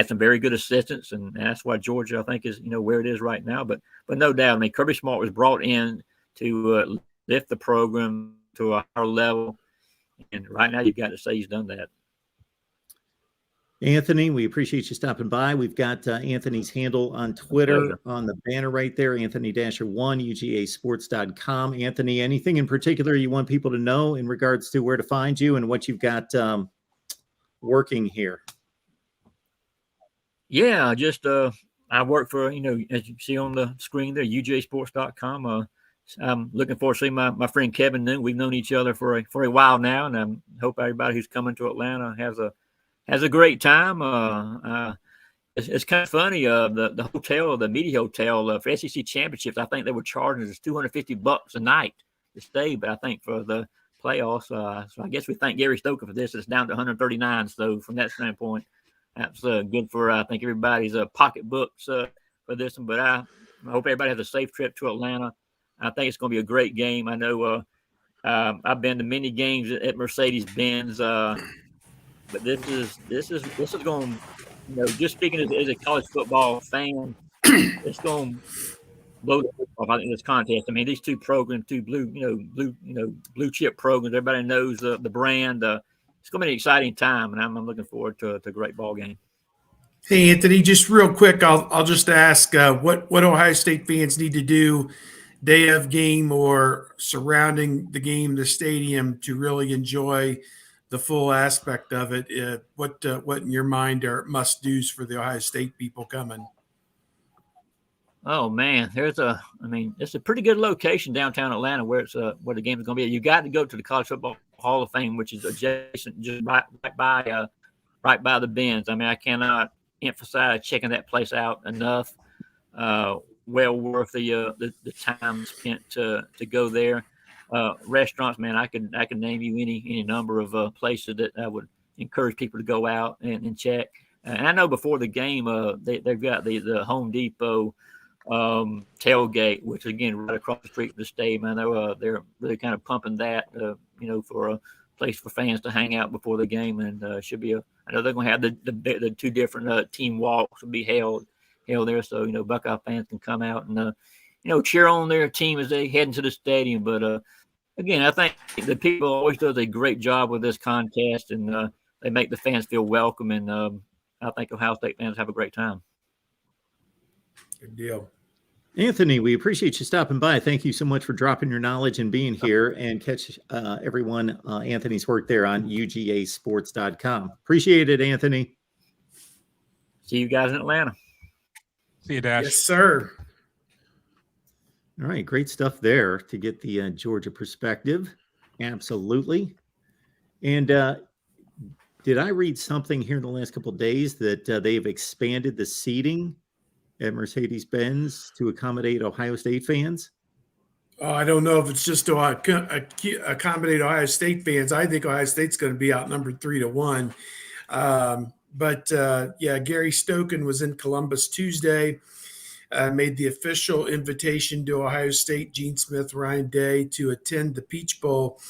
some very good assistants, and that's why Georgia, I think, is where it is right now. But no doubt, Kirby Smart was brought in to lift the program to a higher level, and right now you've got to say he's done that. Anthony, we appreciate you stopping by. We've got Anthony's handle on Twitter on the banner right there, Anthony-1, UGAsports.com. Anthony, anything in particular you want people to know in regards to where to find you and what you've got working here? Yeah, just I work for, as you see on the screen there, UGAsports.com. I'm looking forward to seeing my friend Kevin Noon. We've known each other for a while now, and I hope everybody who's coming to Atlanta has a great time. It's kind of funny. The hotel, the media hotel for SEC championships, I think they were charging us $250 a night to stay. But I think for the playoffs, so I guess we thank Gary Stoker for this. It's down to $139. So from that standpoint, that's good for I think everybody's pocketbooks for this one. But I hope everybody has a safe trip to Atlanta. I think it's going to be a great game. I know I've been to many games at Mercedes-Benz. But this is going, just speaking as a college football fan, it's going to blow the roof off, I think, this contest. These two programs, blue chip programs, everybody knows the brand. It's going to be an exciting time, and I'm looking forward to a great ball game. Hey, Anthony, just real quick, I'll just ask what Ohio State fans need to do day of game or surrounding the game, the stadium, to really enjoy the full aspect of it. What in your mind are must-dos for the Ohio State people coming? Oh man, it's a pretty good location downtown Atlanta where where the game is going to be. You got to go to the College Football Hall of Fame, which is adjacent, just right by the Benz. I cannot emphasize checking that place out enough. Well worth the time spent to go there. Restaurants, man, I can name you any number of places that I would encourage people to go out and check. And I know before the game, they've got the Home Depot tailgate, which again right across the street from the stadium. I know they're really kind of pumping that, for a place for fans to hang out before the game, and should be I know they're going to have the two different team walks will be held there, so Buckeye fans can come out and cheer on their team as they head into the stadium. But again, I think the people always does a great job with this contest, and they make the fans feel welcome, and I think Ohio State fans have a great time. Good deal. Anthony, we appreciate you stopping by. Thank you so much for dropping your knowledge and being here, and catch everyone Anthony's work there on UGAsports.com. Appreciate it, Anthony. See you guys in Atlanta. See you, Dash. Yes, sir. All right, great stuff there to get the Georgia perspective. Absolutely. And did I read something here in the last couple of days that they've expanded the seating at Mercedes-Benz to accommodate Ohio State fans? Oh, I don't know if it's just to accommodate Ohio State fans. I think Ohio State's going to be outnumbered 3-1. But yeah, Gary Stokan was in Columbus Tuesday, made the official invitation to Ohio State, Gene Smith, Ryan Day, to attend the Peach Bowl.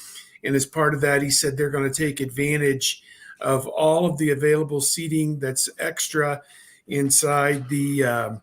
And as part of that, he said they're going to take advantage of all of the available seating that's extra inside the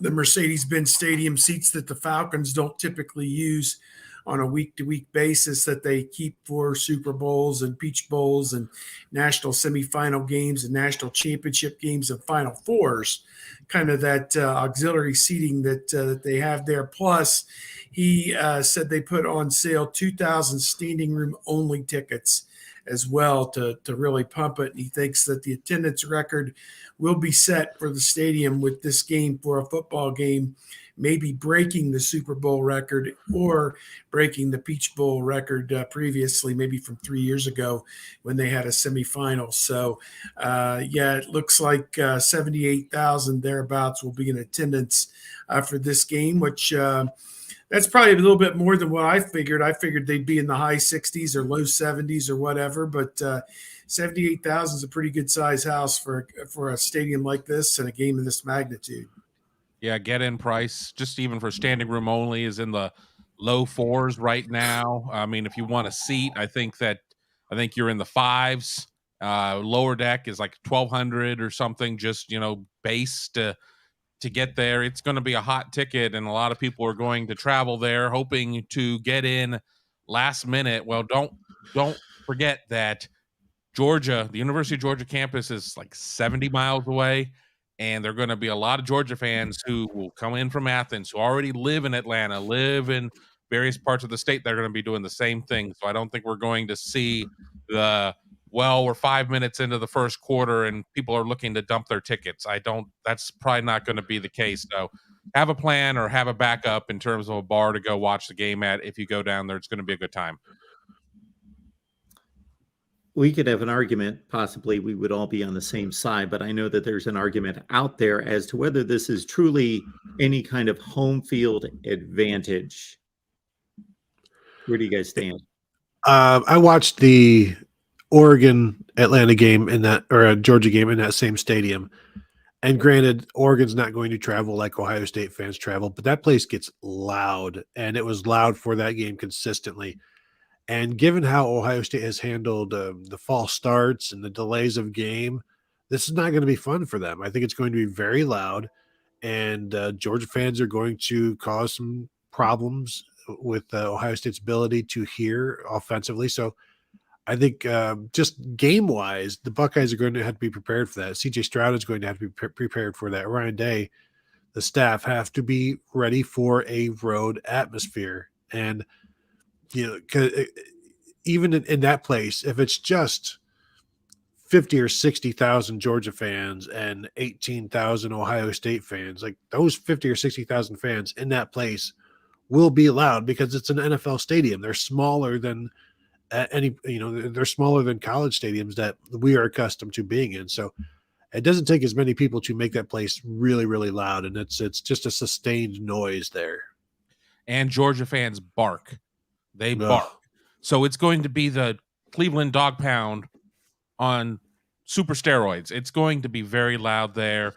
Mercedes-Benz Stadium, seats that the Falcons don't typically use on a week-to-week basis, that they keep for Super Bowls and Peach Bowls and national semifinal games and national championship games and Final Fours, kind of that auxiliary seating that they have there. Plus, he said they put on sale 2,000 standing room only tickets as well to really pump it. And he thinks that the attendance record will be set for the stadium with this game, for a football game, maybe breaking the Super Bowl record or breaking the Peach Bowl record previously, maybe from 3 years ago when they had a semifinal. So, yeah, it looks like 78,000 thereabouts will be in attendance for this game, which that's probably a little bit more than what I figured. I figured they'd be in the high 60s or low 70s or whatever, but 78,000 is a pretty good size house for a stadium like this and a game of this magnitude. Yeah, get-in price, just even for standing room only, is in the low fours right now. I mean, if you want a seat, I think you're in the fives. Lower deck is like 1,200 or something, just, base to get there. It's going to be a hot ticket, and a lot of people are going to travel there hoping to get in last minute. Well, don't forget that Georgia, the University of Georgia campus, is like 70 miles away, and there are going to be a lot of Georgia fans who will come in from Athens, who already live in Atlanta, live in various parts of the state. They're going to be doing the same thing. So I don't think we're going to see we're 5 minutes into the first quarter and people are looking to dump their tickets. That's probably not going to be the case. So have a plan or have a backup in terms of a bar to go watch the game at. If you go down there, it's going to be a good time. We could have an argument, possibly we would all be on the same side, but I know that there's an argument out there as to whether this is truly any kind of home field advantage. Where do you guys stand? I watched the Oregon Atlanta game or a Georgia game in that same stadium. And granted, Oregon's not going to travel like Ohio State fans travel, but that place gets loud, and it was loud for that game consistently. And given how Ohio State has handled the false starts and the delays of game, this is not going to be fun for them. I think it's going to be very loud, and Georgia fans are going to cause some problems with Ohio State's ability to hear offensively. So I think just game-wise, the Buckeyes are going to have to be prepared for that. C.J. Stroud is going to have to be prepared for that. Ryan Day, the staff, have to be ready for a road atmosphere. And even in that place, if it's just 50 or 60,000 Georgia fans and 18,000 Ohio State fans, like those 50 or 60,000 fans in that place will be loud because it's an NFL stadium. They're smaller than they're smaller than college stadiums that we are accustomed to being in. So it doesn't take as many people to make that place really, really loud. And it's just a sustained noise there. And Georgia fans bark. They bark. So it's going to be the Cleveland Dog Pound on super steroids. It's going to be very loud there.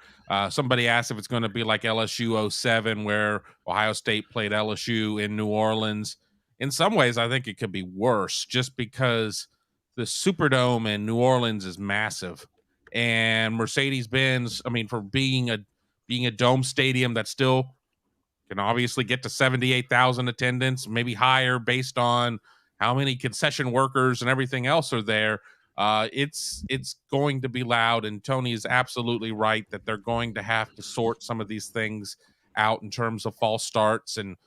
Somebody asked if it's going to be like LSU 07, where Ohio State played LSU in New Orleans. In some ways, I think it could be worse just because the Superdome in New Orleans is massive. And Mercedes-Benz, I mean, for being a dome stadium that still can obviously get to 78,000 attendance, maybe higher based on how many concession workers and everything else are there. It's going to be loud, and Tony is absolutely right that they're going to have to sort some of these things out in terms of false starts and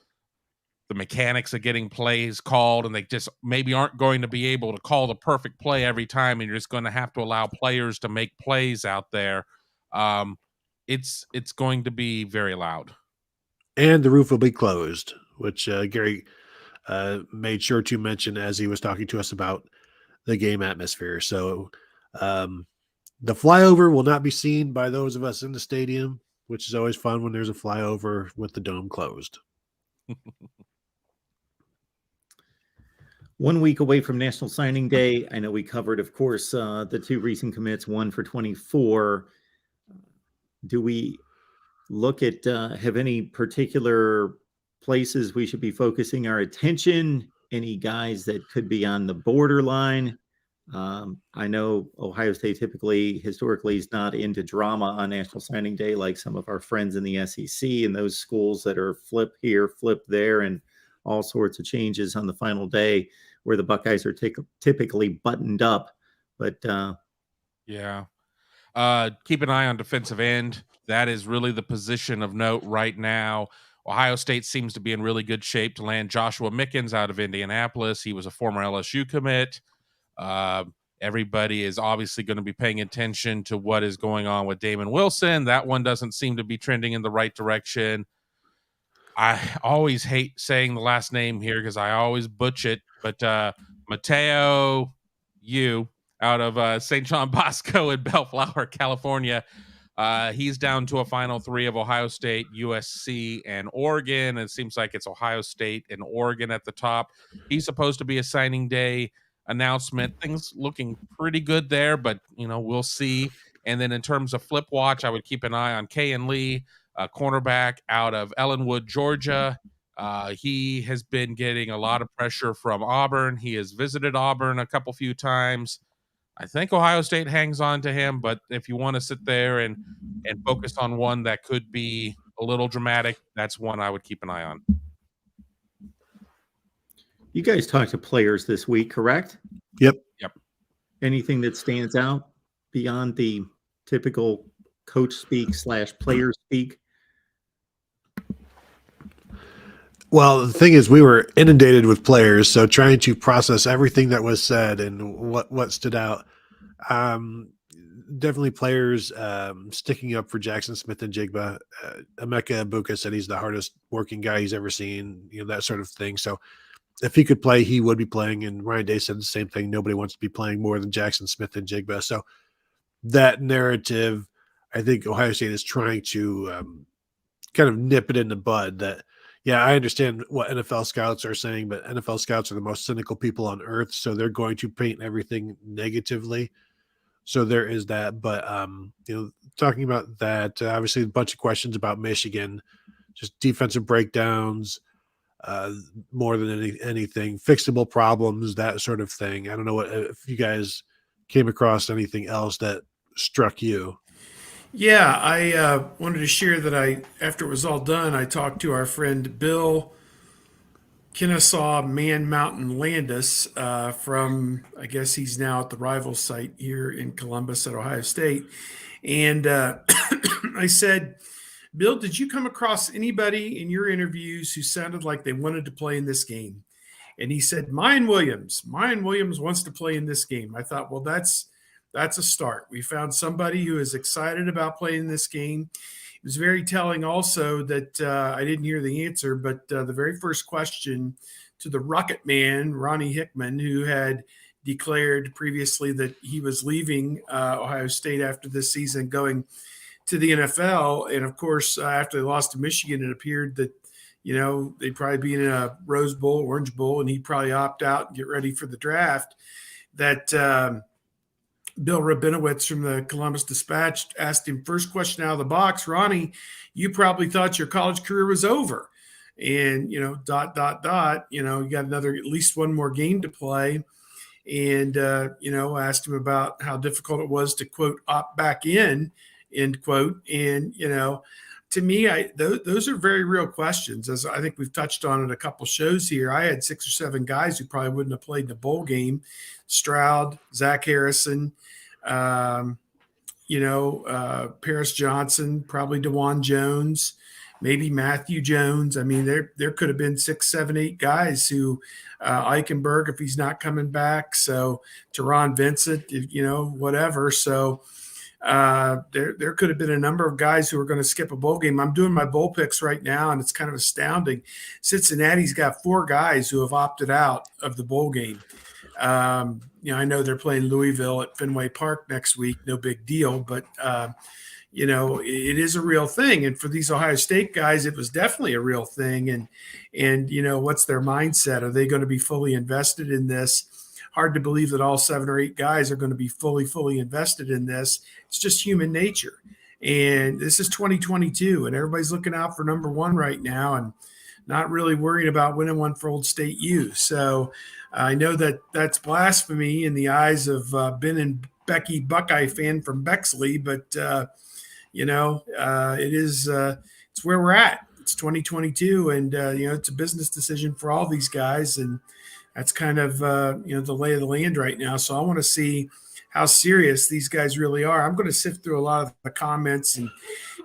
the mechanics of getting plays called, and they just maybe aren't going to be able to call the perfect play every time, and you're just going to have to allow players to make plays out there. It's going to be very loud. And the roof will be closed, which Gary made sure to mention as he was talking to us about the game atmosphere. So the flyover will not be seen by those of us in the stadium, which is always fun when there's a flyover with the dome closed. 1 week away from National Signing Day. I know we covered, of course, the 2 recent commits, one for 24. Do we look at have any particular places we should be focusing our attention? Any guys that could be on the borderline? I know Ohio State historically is not into drama on National Signing Day like some of our friends in the SEC and those schools that are flip here, flip there, and all sorts of changes on the final day where the Buckeyes are typically buttoned up. But yeah. Keep an eye on defensive end. That is really the position of note right now. Ohio State seems to be in really good shape to land Joshua Mickens out of Indianapolis. He was a former LSU commit. Everybody is obviously going to be paying attention to what is going on with Damon Wilson. That one doesn't seem to be trending in the right direction. I always hate saying the last name here because I always butch it, but Mateo Yu out of St. John Bosco in Bellflower, California. He's down to a final 3 of Ohio State, USC, and Oregon. It seems like it's Ohio State and Oregon at the top. He's supposed to be a signing day announcement. Things looking pretty good there, but we'll see. And then in terms of flip watch, I would keep an eye on Kayan Lee, a cornerback out of Ellenwood, Georgia. He has been getting a lot of pressure from Auburn. He has visited Auburn a few times. I think Ohio State hangs on to him, but if you want to sit there and focus on one that could be a little dramatic, that's one I would keep an eye on. you guys talked to players this week, correct? Yep. Anything that stands out beyond the typical coach speak / player speak? Well, the thing is, we were inundated with players, so trying to process everything that was said and what stood out. Definitely players sticking up for Jackson Smith and Jigba. Emeka Ibuka said he's the hardest working guy he's ever seen, that sort of thing. So if he could play, he would be playing. And Ryan Day said the same thing. Nobody wants to be playing more than Jackson Smith and Jigba. So that narrative, I think Ohio State is trying to kind of nip it in the bud that, yeah, I understand what NFL scouts are saying, but NFL scouts are the most cynical people on earth. So they're going to paint everything negatively. So there is that. But, talking about that, obviously a bunch of questions about Michigan, just defensive breakdowns, more than anything, fixable problems, that sort of thing. I don't know if you guys came across anything else that struck you. Yeah, I wanted to share that after it was all done, I talked to our friend Bill Kennesaw Man Mountain Landis from, I guess he's now at the rival site here in Columbus at Ohio State. And I said, Bill, did you come across anybody in your interviews who sounded like they wanted to play in this game? And he said, Mayan Williams wants to play in this game. I thought, well, that's a start. We found somebody who is excited about playing this game. It was very telling also that I didn't hear the answer, but the very first question to the Rocket Man, Ronnie Hickman, who had declared previously that he was leaving Ohio State after this season, going to the NFL. And of course, after they lost to Michigan, it appeared that, they'd probably be in a Rose Bowl, Orange Bowl, and he'd probably opt out and get ready for the draft. That Bill Rabinowitz from the Columbus Dispatch asked him first question out of the box, Ronnie, you probably thought your college career was over. And, you got another, at least one more game to play. And, asked him about how difficult it was to, quote, opt back in, end quote. And, to me, those are very real questions. As I think we've touched on in a couple shows here, I had 6 or 7 guys who probably wouldn't have played in a bowl game. Stroud, Zach Harrison, Paris Johnson, probably DeJuan Jones, maybe Matthew Jones. I mean, there could have been 6, 7, 8 guys who Eichenberg, if he's not coming back. So Teron Vincent, whatever. So there could have been a number of guys who are going to skip a bowl game. I'm doing my bowl picks right now, and it's kind of astounding. Cincinnati's got 4 guys who have opted out of the bowl game. I know they're playing Louisville at Fenway Park next week. No big deal, but it is a real thing. And for these Ohio State guys, it was definitely a real thing. And what's their mindset? Are they going to be fully invested in this? Hard to believe that all 7 or 8 guys are going to be fully invested in this. It's just human nature. And this is 2022, and everybody's looking out for number 1 right now and not really worried about winning one for Old State U. So I know that that's blasphemy in the eyes of Ben and Becky Buckeye fan from Bexley, but it is it's where we're at. It's 2022, and it's a business decision for all these guys, and that's kind of the lay of the land right now. So I want to see how serious these guys really are. I'm going to sift through a lot of the comments and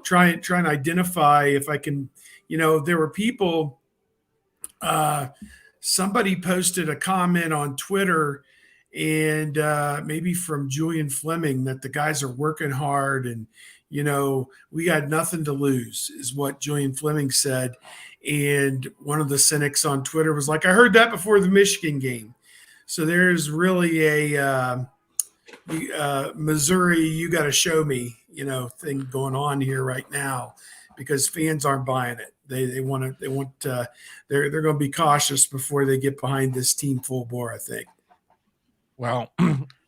try and identify if I can. There were people. Somebody posted a comment on Twitter, and maybe from Julian Fleming, that the guys are working hard and we got nothing to lose, is what Julian Fleming said. And one of the cynics on Twitter was like, I heard that before the Michigan game. So there's really a Missouri, you got to show me, thing going on here right now, because fans aren't buying it. They're going to be cautious before they get behind this team full bore, I think. Well,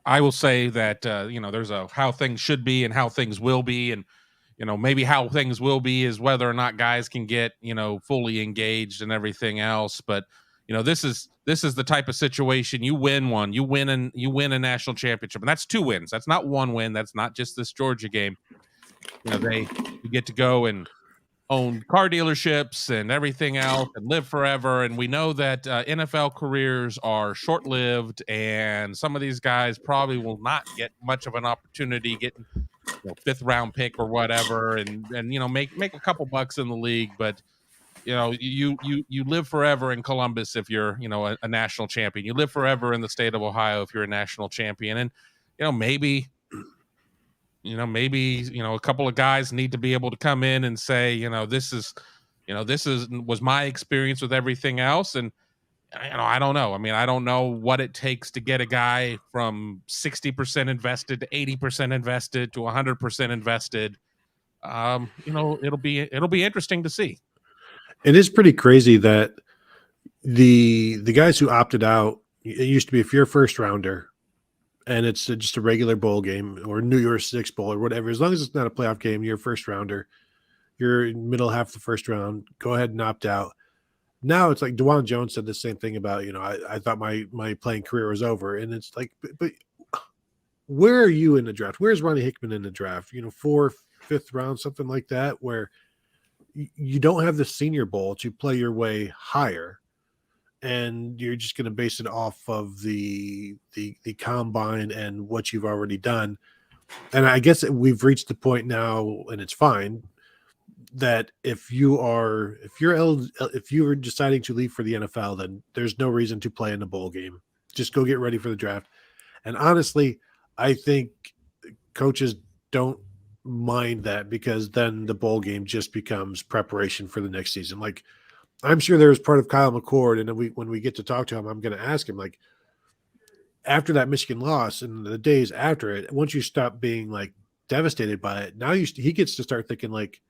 I will say that, there's a how things should be and how things will be. And, maybe how things will be is whether or not guys can get, fully engaged and everything else. But, this is the type of situation you win a national championship. And that's 2 wins. That's not 1 win. That's not just this Georgia game. You get to go and own car dealerships and everything else and live forever. And we know that NFL careers are short-lived, and some of these guys probably will not get much of an opportunity getting 5th round pick or whatever, and make a couple bucks in the league. But you live forever in Columbus if you're a national champion. You live forever in the state of Ohio if you're a national champion. And maybe a couple of guys need to be able to come in and say, this was my experience with everything else. And, I don't know. I mean, I don't know what it takes to get a guy from 60% invested to 80% invested to 100% invested. It'll be interesting to see. It is pretty crazy that the guys who opted out, it used to be if you're a first rounder, and it's just a regular bowl game or New Year's Six bowl or whatever, as long as it's not a playoff game, you're a first rounder, you're in middle half of the first round, go ahead and opt out. Now it's like DeJuan Jones said the same thing about, I thought my playing career was over. And it's like, but where are you in the draft? Where's Ronnie Hickman in the draft? 4th, 5th round, something like that, where you don't have the Senior Bowl to play your way higher. And you're just going to base it off of the combine and what you've already done. And I guess we've reached the point now, and it's fine, that if you're deciding to leave for the NFL, then there's no reason to play in the bowl game. Just go get ready for the draft. And honestly, I think coaches don't mind that, because then the bowl game just becomes preparation for the next season. Like, I'm sure there was part of Kyle McCord, and then when we get to talk to him, I'm going to ask him, like, after that Michigan loss and the days after it, once you stop being like devastated by it, now he gets to start thinking like,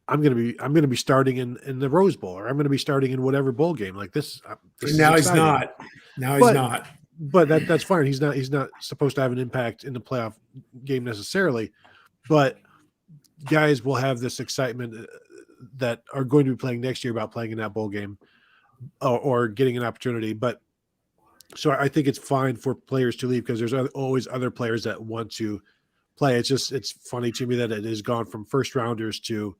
I'm going to be starting in the Rose Bowl, or I'm going to be starting in whatever bowl game like this. Now he's not. He's not. But that's fine. He's not supposed to have an impact in the playoff game necessarily, but guys will have this excitement that are going to be playing next year about playing in that bowl game or getting an opportunity. But so I think it's fine for players to leave, because there's always other players that want to play. It's funny to me that it has gone from first rounders to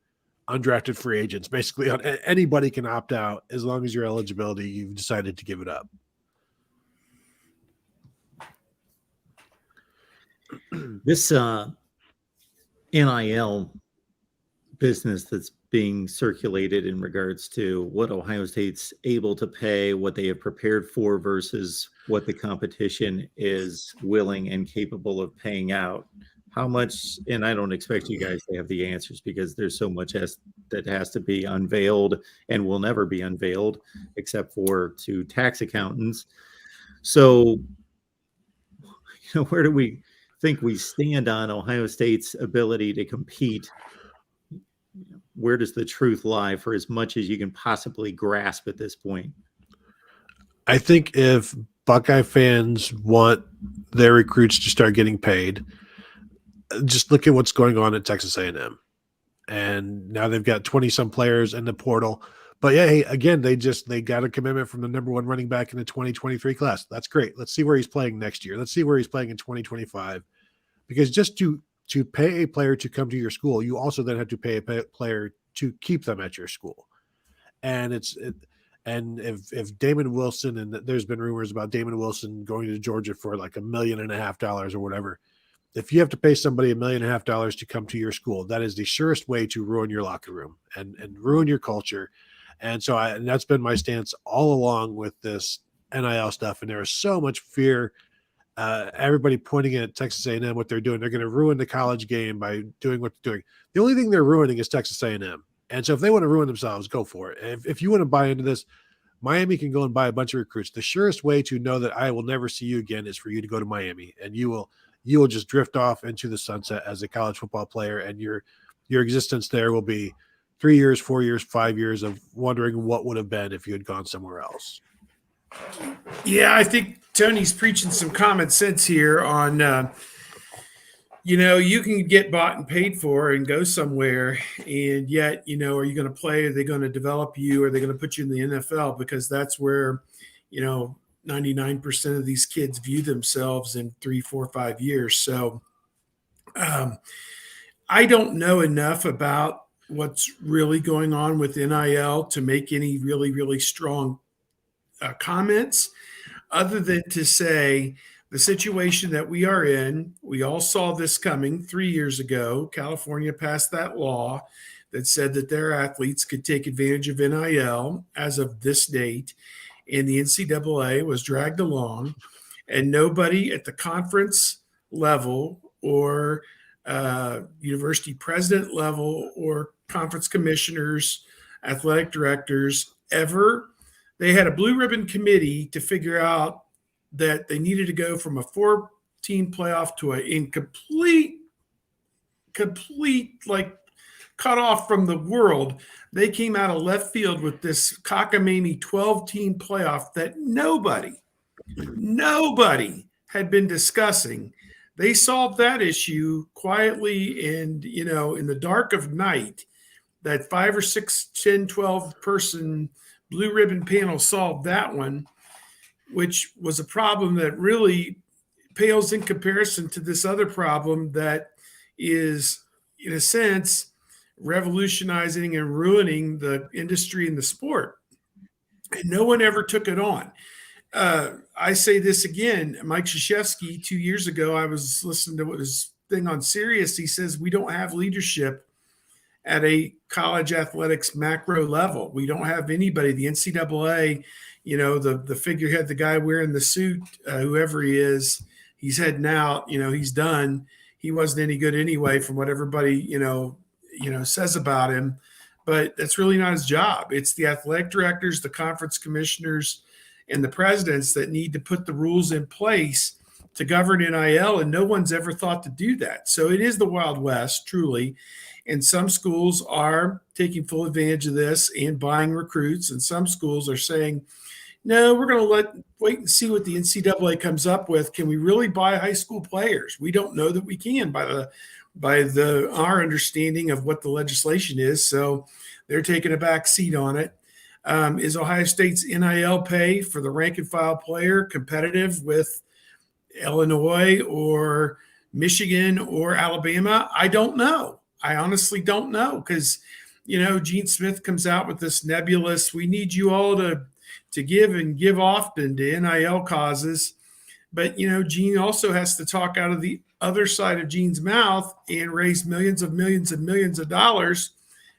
undrafted free agents. Basically, anybody can opt out as long as your eligibility, you've decided to give it up. This NIL business that's being circulated in regards to what Ohio State's able to pay, what they have prepared for versus what the competition is willing and capable of paying out. how much, and I don't expect you guys to have the answers because there's so much that has to be unveiled and will never be unveiled except for to tax accountants. So, where do we think we stand on Ohio State's ability to compete? Where does the truth lie for as much as you can possibly grasp at this point? I think if Buckeye fans want their recruits to start getting paid, just look at what's going on at Texas A&M. And now they've got 20-some players in the portal. But yeah, hey, again, they got a commitment from the number 1 running back in the 2023 class. That's great. Let's see where he's playing next year. Let's see where he's playing in 2025. Because just to pay a player to come to your school, you also then have to pay a player to keep them at your school. And and if Damon Wilson, and there's been rumors about Damon Wilson going to Georgia for like $1.5 million or whatever. If you have to pay somebody $1.5 million to come to your school, that is the surest way to ruin your locker room and ruin your culture. And so and that's been my stance all along with this NIL stuff. And there is so much fear. Everybody pointing at Texas A&M, what they're doing. They're going to ruin the college game by doing what they're doing. The only thing they're ruining is Texas A&M. And so if they want to ruin themselves, go for it. If you want to buy into this, Miami can go and buy a bunch of recruits. The surest way to know that I will never see you again is for you to go to Miami, and you will just drift off into the sunset as a college football player, and your existence there will be 3 years, 4 years, 5 years of wondering what would have been if you had gone somewhere else. Yeah, I think Tony's preaching some common sense here on, you can get bought and paid for and go somewhere, and yet, are you going to play? Are they going to develop you? Are they going to put you in the NFL? Because that's where, 99% of these kids view themselves in 3, 4, 5 years. So I don't know enough about what's really going on with NIL to make any really, really strong comments, other than to say the situation that we are in, we all saw this coming 3 years ago. California passed that law that said that their athletes could take advantage of NIL as of this date, and the NCAA was dragged along, and nobody at the conference level or university president level or conference commissioners, athletic directors they had a blue ribbon committee to figure out that they needed to go from a 4-team playoff to in complete like cut off from the world. They came out of left field with this cockamamie 12-team playoff that nobody had been discussing. They solved that issue quietly and, in the dark of night. That 5 or 6, 10, 12 person blue ribbon panel solved that one, which was a problem that really pales in comparison to this other problem that is, in a sense, revolutionizing and ruining the industry and the sport. And no one ever took it on. I say this again, Mike Krzyzewski, 2 years ago, I was listening to his thing on Sirius. He says, we don't have leadership at a college athletics macro level. We don't have anybody. The NCAA, the figurehead, the guy wearing the suit, whoever he is, he's heading out. He's done. He wasn't any good anyway, from what everybody says about him. But that's really not his job. It's the athletic directors, the conference commissioners, and the presidents that need to put the rules in place to govern NIL, and no one's ever thought to do that. So it is the Wild West, truly. And some schools are taking full advantage of this and buying recruits. And some schools are saying, no, we're going to wait and see what the NCAA comes up with. Can we really buy high school players? We don't know that we can by our understanding of what the legislation is. So they're taking a back seat on it. Is Ohio State's NIL pay for the rank and file player competitive with Illinois or Michigan or Alabama? I don't know. I honestly don't know, because, Gene Smith comes out with this nebulous, we need you all to give often to NIL causes. But, Gene also has to talk out of the other side of Gene's mouth and raise millions and millions of dollars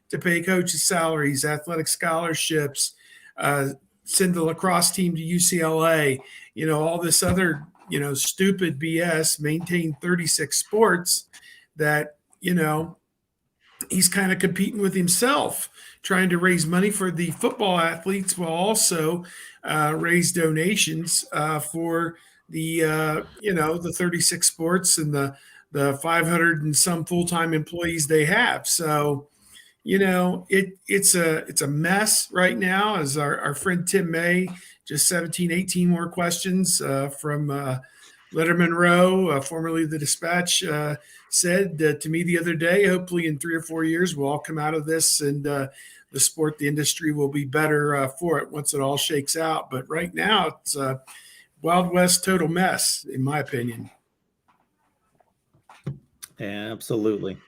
to pay coaches' salaries, athletic scholarships, send the lacrosse team to UCLA, all this other stupid BS, maintain 36 sports, that, he's kind of competing with himself, trying to raise money for the football athletes while also raise donations for the, the 36 sports and the 500 and some full-time employees they have. So, it's a mess right now, as our friend Tim May, just 17, 18 more questions from Letterman Rowe, formerly the Dispatch, said to me the other day. Hopefully in 3 or 4 years, we'll all come out of this, and the industry will be better for it once it all shakes out. But right now, it's a Wild West total mess, in my opinion. Absolutely.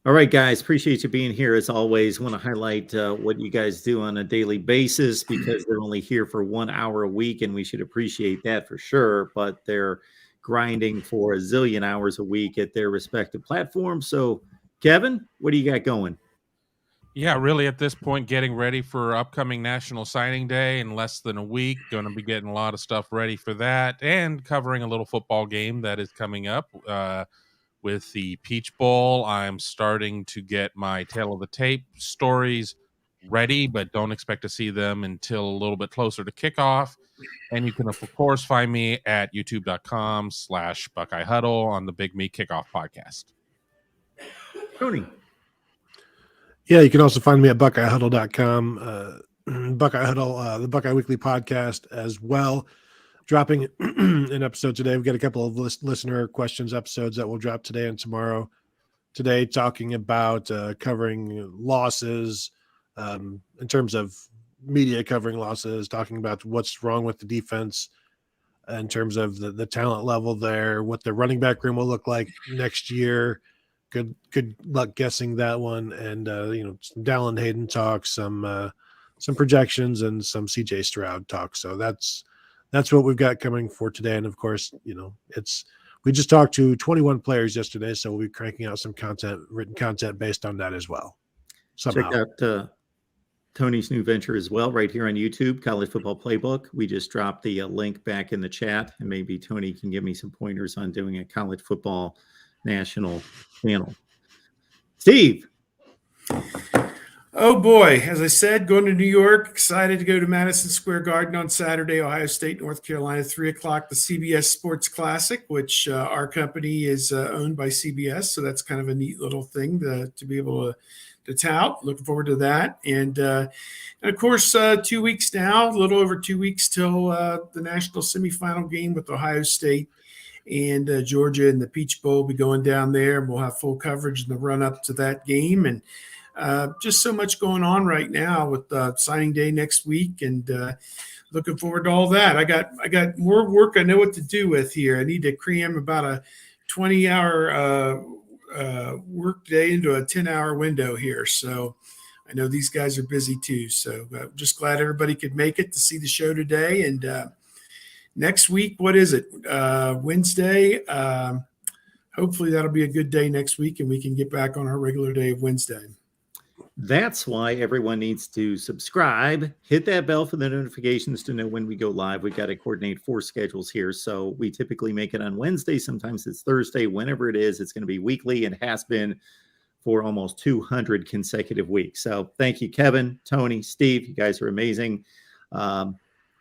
All right, guys, appreciate you being here. As always, want to highlight what you guys do on a daily basis, because they're only here for 1 hour a week, and we should appreciate that for sure. But they're grinding for a zillion hours a week at their respective platforms. So, Kevin, what do you got going? Yeah, really at this point, getting ready for upcoming National Signing Day in less than a week. Going to be getting a lot of stuff ready for that, and covering a little football game that is coming up. With the Peach Bowl, I'm starting to get my tail of the tape stories ready, but don't expect to see them until a little bit closer to kickoff. And you can, of course, find me at youtube.com/Buckeye Huddle on the Big Me Kickoff podcast. Tony. Yeah, you can also find me at BuckeyeHuddle.com, Buckeye Huddle, the Buckeye Weekly podcast as well. Dropping an episode today. We've got a couple of listener questions episodes that will drop today and tomorrow. Today, talking about covering losses in terms of media covering losses, talking about what's wrong with the defense in terms of the talent level there, what the running back room will look like next year. Good luck guessing that one. And, some Dallin Hayden talk, some projections, and some CJ Stroud talk. So that's what we've got coming for today. And of course, we just talked to 21 players yesterday, so we'll be cranking out some written content based on that as well. Somehow. Check out Tony's new venture as well, right here on YouTube, College Football Playbook. We just dropped the link back in the chat, and maybe Tony can give me some pointers on doing a college football national channel. Steve. Oh boy, as I said, going to New York, excited to go to Madison Square Garden on Saturday, Ohio State, North Carolina, 3:00, the CBS Sports Classic, which our company is owned by CBS. So that's kind of a neat little thing to be able to tout. Looking forward to that. And of course, 2 weeks now, a little over 2 weeks till the national semifinal game with Ohio State and Georgia in the Peach Bowl. Will be going down there, and we'll have full coverage in the run up to that game. And just so much going on right now with signing day next week, and looking forward to all that. I got more work I know what to do with here. I need to cram about a 20-hour work day into a 10-hour window here. So I know these guys are busy too. So just glad everybody could make it to see the show today. And next week, what is it? Wednesday. Hopefully that'll be a good day next week, and we can get back on our regular day of Wednesday. That's why everyone needs to subscribe, hit that bell for the notifications to know when we go live. We've got to coordinate 4 schedules here. So we typically make it on Wednesday. Sometimes it's Thursday. Whenever it is, it's going to be weekly, and has been for almost 200 consecutive weeks. So thank you, Kevin, Tony, Steve. You guys are amazing.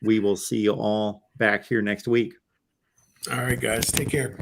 We will see you all back here next week. All right, guys. Take care.